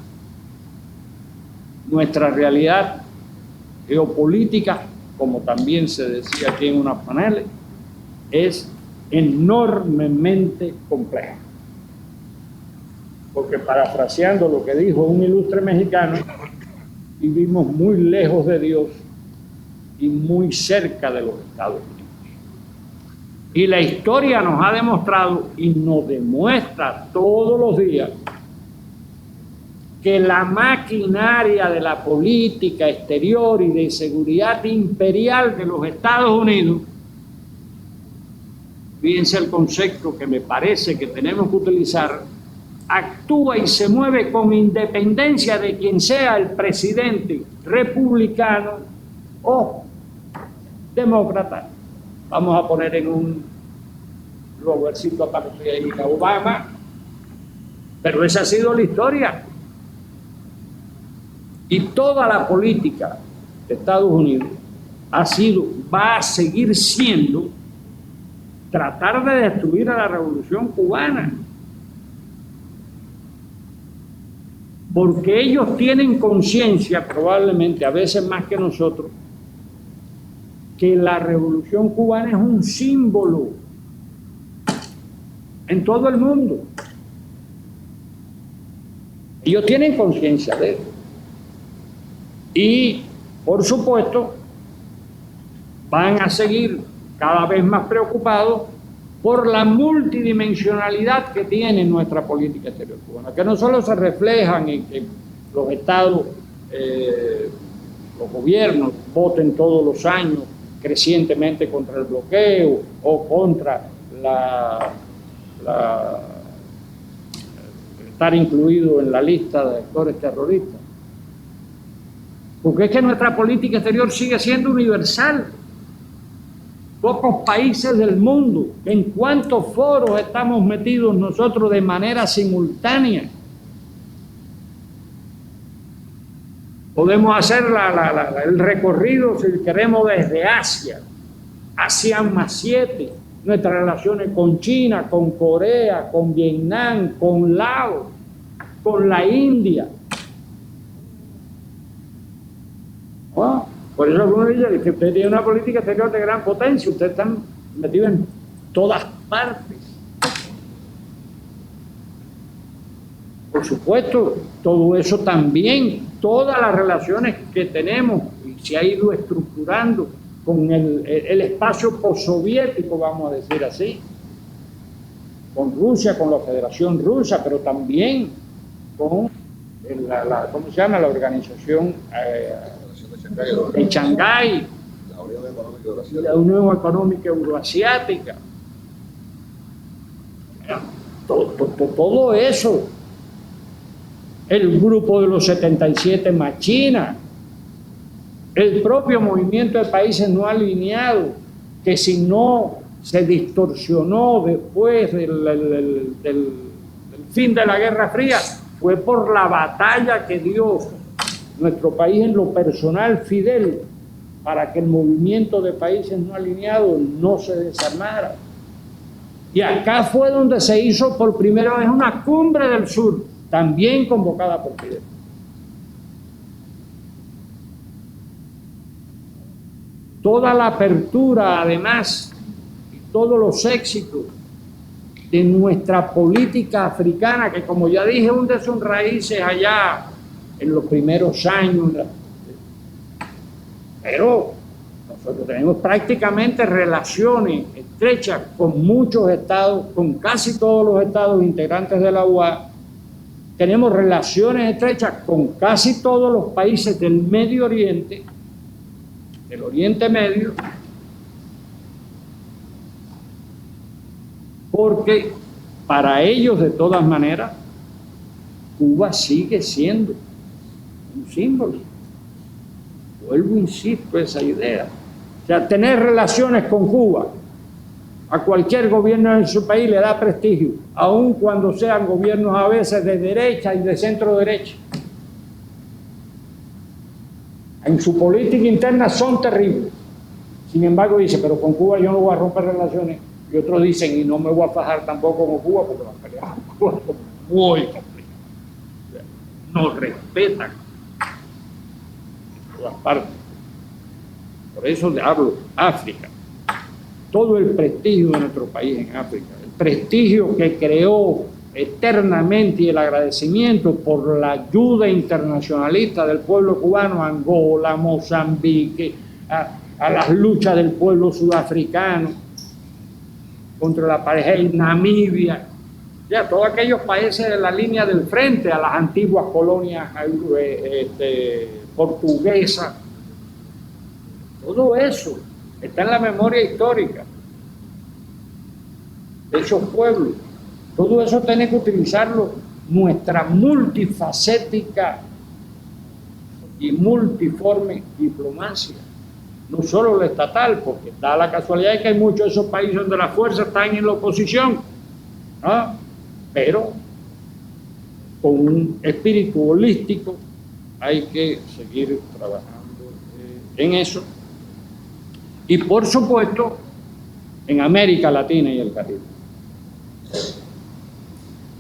nuestra realidad geopolítica, como también se decía aquí en unos paneles, es enormemente compleja. Porque parafraseando lo que dijo un ilustre mexicano, vivimos muy lejos de Dios y muy cerca de los Estados Unidos. Y la historia nos ha demostrado y nos demuestra todos los días que la maquinaria de la política exterior y de seguridad imperial de los Estados Unidos, fíjense el concepto que me parece que tenemos que utilizar, actúa y se mueve con independencia de quien sea el presidente republicano o demócrata. Vamos a poner en un lugarcito aparte ahí a Obama, pero esa ha sido la historia. Y toda la política de Estados Unidos va a seguir siendo tratar de destruir a la Revolución Cubana. Porque ellos tienen conciencia, probablemente a veces más que nosotros, que la Revolución Cubana es un símbolo en todo el mundo. Ellos tienen conciencia de eso. Y, por supuesto, van a seguir cada vez más preocupados por la multidimensionalidad que tiene nuestra política exterior cubana, que no solo se reflejan en que los estados, los gobiernos voten todos los años crecientemente contra el bloqueo o contra estar incluido en la lista de actores terroristas, porque es que nuestra política exterior sigue siendo universal. Pocos países del mundo, en cuántos foros estamos metidos nosotros de manera simultánea. Podemos hacer el recorrido, si queremos, desde Asia, ASEAN +7, nuestras relaciones con China, con Corea, con Vietnam, con Laos, con la India. Por eso algunos dicen que usted tiene una política exterior de gran potencia, ustedes están metidos en todas partes. Por supuesto, todo eso también, todas las relaciones que tenemos y se ha ido estructurando con el espacio postsoviético, vamos a decir así, con Rusia, con la Federación Rusa, pero también con ¿cómo se llama? La organización de Shanghái, la Unión Económica Euroasiática. Todo eso, el grupo de los 77 más China, el propio movimiento de países no alineados, que si no se distorsionó después del fin de la Guerra Fría, fue por la batalla que dio nuestro país en lo personal, Fidel, para que el movimiento de países no alineados no se desarmara. Y acá fue donde se hizo por primera vez una cumbre del sur, también convocada por Fidel. Toda la apertura, además, y todos los éxitos de nuestra política africana, que como ya dije, hunde sus raíces allá en los primeros años, pero nosotros tenemos prácticamente relaciones estrechas con muchos estados, con casi todos los estados integrantes de la OEA. Tenemos relaciones estrechas con casi todos los países del Medio Oriente, del Oriente Medio, porque para ellos, de todas maneras, Cuba sigue siendo un símbolo. Vuelvo, insisto, esa idea. O sea, tener relaciones con Cuba a cualquier gobierno en su país le da prestigio, aun cuando sean gobiernos a veces de derecha y de centro derecha. En su política interna son terribles. Sin embargo, dice, pero con Cuba yo no voy a romper relaciones. Y otros dicen, y no me voy a fajar tampoco con Cuba, porque las peleas con Cuba son muy complicadas. Nos respetan en todas partes. Por eso le hablo, África. Todo el prestigio de nuestro país en África, el prestigio que creó eternamente y el agradecimiento por la ayuda internacionalista del pueblo cubano a Angola, Mozambique, a las luchas del pueblo sudafricano contra la apartheid, Namibia, ya todos aquellos países de la línea del frente, a las antiguas colonias portuguesas, todo eso está en la memoria histórica de esos pueblos. Todo eso tiene que utilizarlo nuestra multifacética y multiforme diplomacia, no solo la estatal, porque da la casualidad de que hay muchos de esos países donde las fuerzas están en la oposición, ¿no? Pero con un espíritu holístico hay que seguir trabajando en eso. Y por supuesto, en América Latina y el Caribe.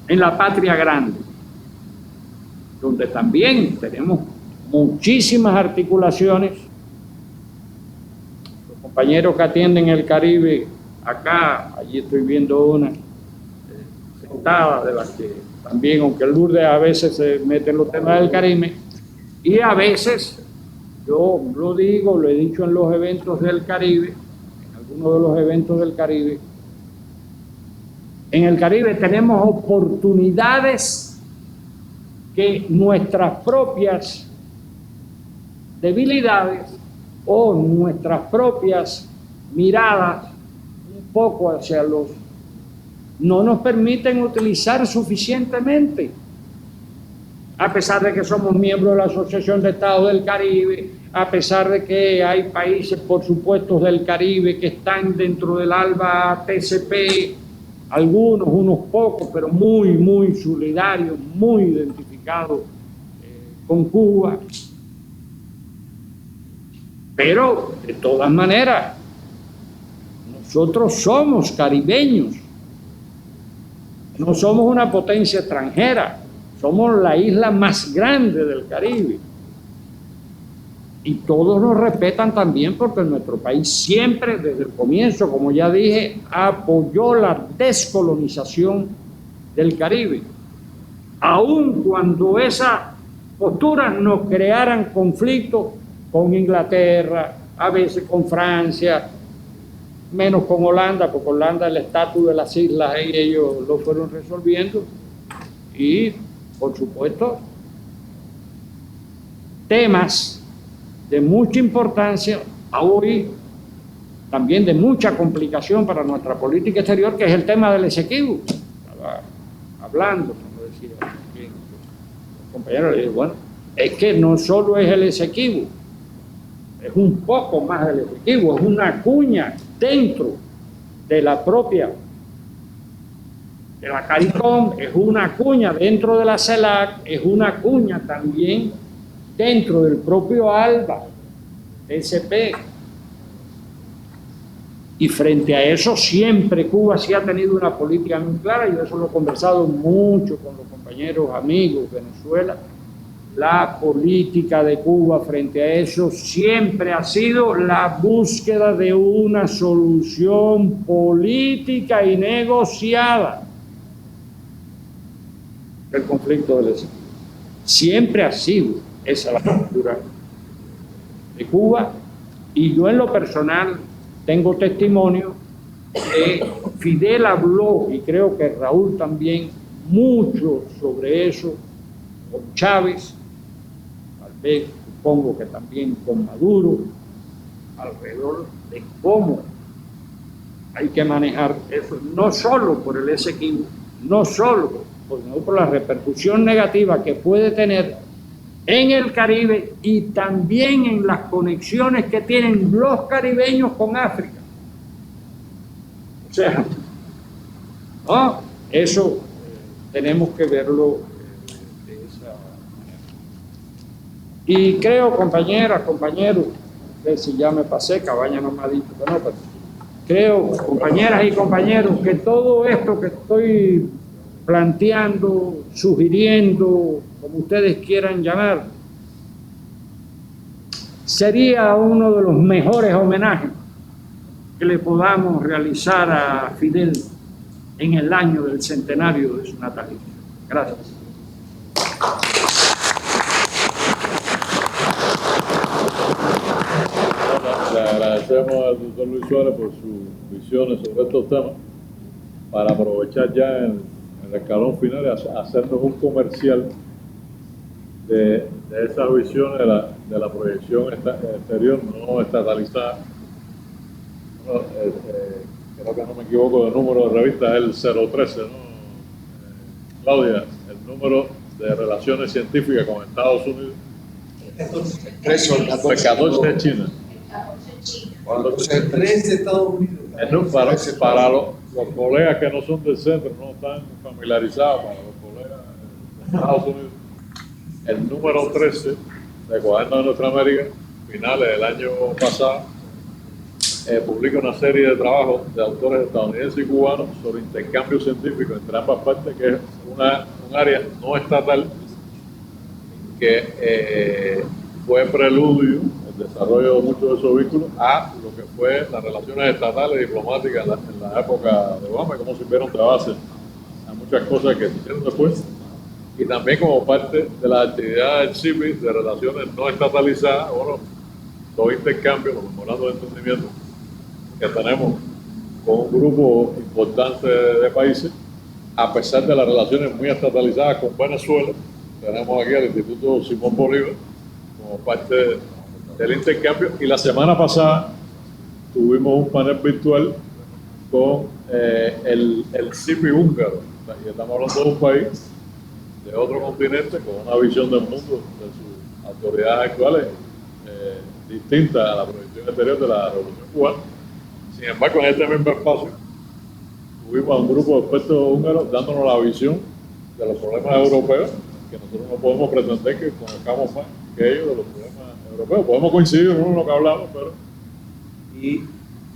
En la patria grande, donde también tenemos muchísimas articulaciones. Los compañeros que atienden el Caribe acá, allí estoy viendo una sentada, de las que también, aunque Lourdes a veces se mete en los temas del Caribe, y a veces, yo lo digo, lo he dicho en los eventos del Caribe, en algunos de los eventos del Caribe, en el Caribe tenemos oportunidades que nuestras propias debilidades o nuestras propias miradas un poco hacia los no nos permiten utilizar suficientemente, a pesar de que somos miembros de la Asociación de Estados del Caribe, a pesar de que hay países, por supuesto, del Caribe que están dentro del ALBA TCP, algunos, unos pocos, pero muy, muy solidarios, muy identificados con Cuba. Pero, de todas maneras, nosotros somos caribeños, no somos una potencia extranjera, somos la isla más grande del Caribe. Y todos nos respetan también porque nuestro país siempre, desde el comienzo, como ya dije, apoyó la descolonización del Caribe. Aun cuando esas posturas nos crearan conflictos con Inglaterra, a veces con Francia, menos con Holanda, porque Holanda el estatus de las islas y ellos lo fueron resolviendo. Y, por supuesto, temas de mucha importancia, hoy también de mucha complicación para nuestra política exterior, que es el tema del Esequibo. Estaba hablando, como decía el compañero, le digo, bueno, es que no solo es el Esequibo, es un poco más del Ejecutivo, es una cuña dentro de la propia, de la CARICOM, es una cuña dentro de la CELAC, es una cuña también dentro del propio ALBA, SP. Y frente a eso siempre Cuba sí ha tenido una política muy clara, y eso lo he conversado mucho con los compañeros amigos de Venezuela. La política de Cuba frente a eso siempre ha sido la búsqueda de una solución política y negociada del conflicto del Esequibo. Siempre ha sido esa la postura de Cuba, y yo en lo personal tengo testimonio que Fidel habló, y creo que Raúl también, mucho sobre eso con Chávez, tal vez supongo que también con Maduro, alrededor de cómo hay que manejar eso, no solo por el Esequibo, no solo por la repercusión negativa que puede tener en el Caribe, y también en las conexiones que tienen los caribeños con África. O sea, ¿no? Eso tenemos que verlo de esa manera. Y creo, compañeras, compañeros, que si ya me pasé, Cabaña no me ha dicho que no, pero creo, compañeras y compañeros, que todo esto que estoy planteando, sugiriendo, como ustedes quieran llamar, sería uno de los mejores homenajes que le podamos realizar a Fidel en el año del centenario de su natalicio. Gracias. Le agradecemos al doctor Luis Suárez por sus visiones sobre estos temas, para aprovechar ya en el escalón final y hacernos un comercial de esas visiones de la proyección exterior no estatalizada. Creo que no me equivoco del número de revista, es el 013, ¿no? Claudia, el número de relaciones científicas con Estados Unidos. El 14 de China. El 3 de Estados Unidos. Para los colegas que no son del centro, no están familiarizados, para los colegas de Estados Unidos, el número 13 de Cuaderno de Nuestra América, finales del año pasado, publica una serie de trabajos de autores estadounidenses y cubanos sobre intercambio científico entre ambas partes, que es un área no estatal que fue preludio, el desarrollo de muchos de esos vínculos, a lo que fue las relaciones estatales y diplomáticas en la época de Obama, y cómo sirvieron de base a muchas cosas que se hicieron después, y también como parte de la actividad del CIPI de relaciones no estatalizadas, bueno, los intercambios, los memorandos de entendimiento que tenemos con un grupo importante de países, a pesar de las relaciones muy estatalizadas con Venezuela. Tenemos aquí al Instituto Simón Bolívar como parte del intercambio, y la semana pasada tuvimos un panel virtual con el CIPI húngaro, y estamos hablando de un país de otro continente con una visión del mundo de sus autoridades actuales distinta a la proyección exterior de la Revolución Cubana. Sin embargo, en este mismo espacio tuvimos a un grupo de expertos húngaros dándonos la visión de los problemas europeos, que nosotros no podemos pretender que conozcamos más que ellos de los problemas europeos. Podemos coincidir en lo que hablamos, pero y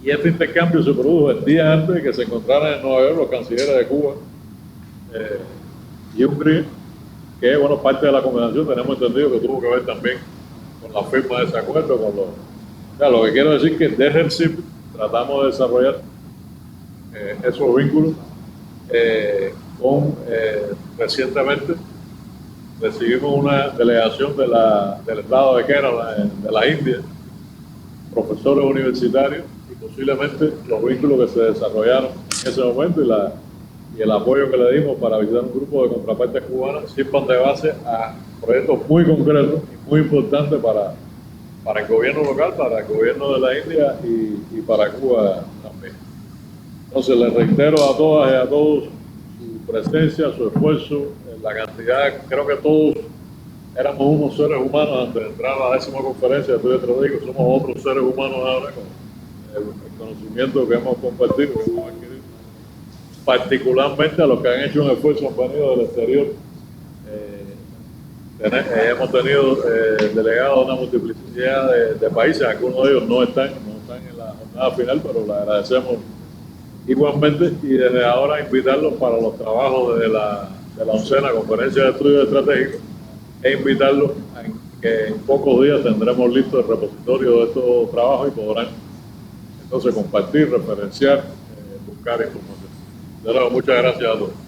este intercambio se produjo el día antes de que se encontraran en Nueva York los cancilleres de Cuba y Hungría, que bueno, parte de la conversación tenemos entendido que tuvo que ver también con la firma de ese acuerdo, con los... O sea, lo que quiero decir es que desde el CIP tratamos de desarrollar esos vínculos. Recientemente recibimos una delegación del estado de Kerala, de la India, profesores universitarios, y posiblemente los vínculos que se desarrollaron en ese momento y el apoyo que le dimos para visitar un grupo de contrapartes cubanas sirvan de base a proyectos muy concretos y muy importantes para el gobierno local, para el gobierno de la India y para Cuba también. Entonces les reitero a todas y a todos su presencia, su esfuerzo, la cantidad. Creo que todos éramos unos seres humanos antes de entrar a la 10ª conferencia de estudio estratégico, somos otros seres humanos ahora con el conocimiento que hemos compartido, que hemos adquirido, particularmente a los que han hecho un esfuerzo, han venido del exterior. Hemos tenido delegados de una multiplicidad de países, algunos de ellos no están en la jornada final, pero le agradecemos igualmente, y desde ahora invitarlos para los trabajos de la 11ª Conferencia de Estudios Estratégicos, e invitarlos a que en pocos días tendremos listo el repositorio de estos trabajos y podrán entonces compartir, referenciar, buscar información. De nuevo, muchas gracias a todos.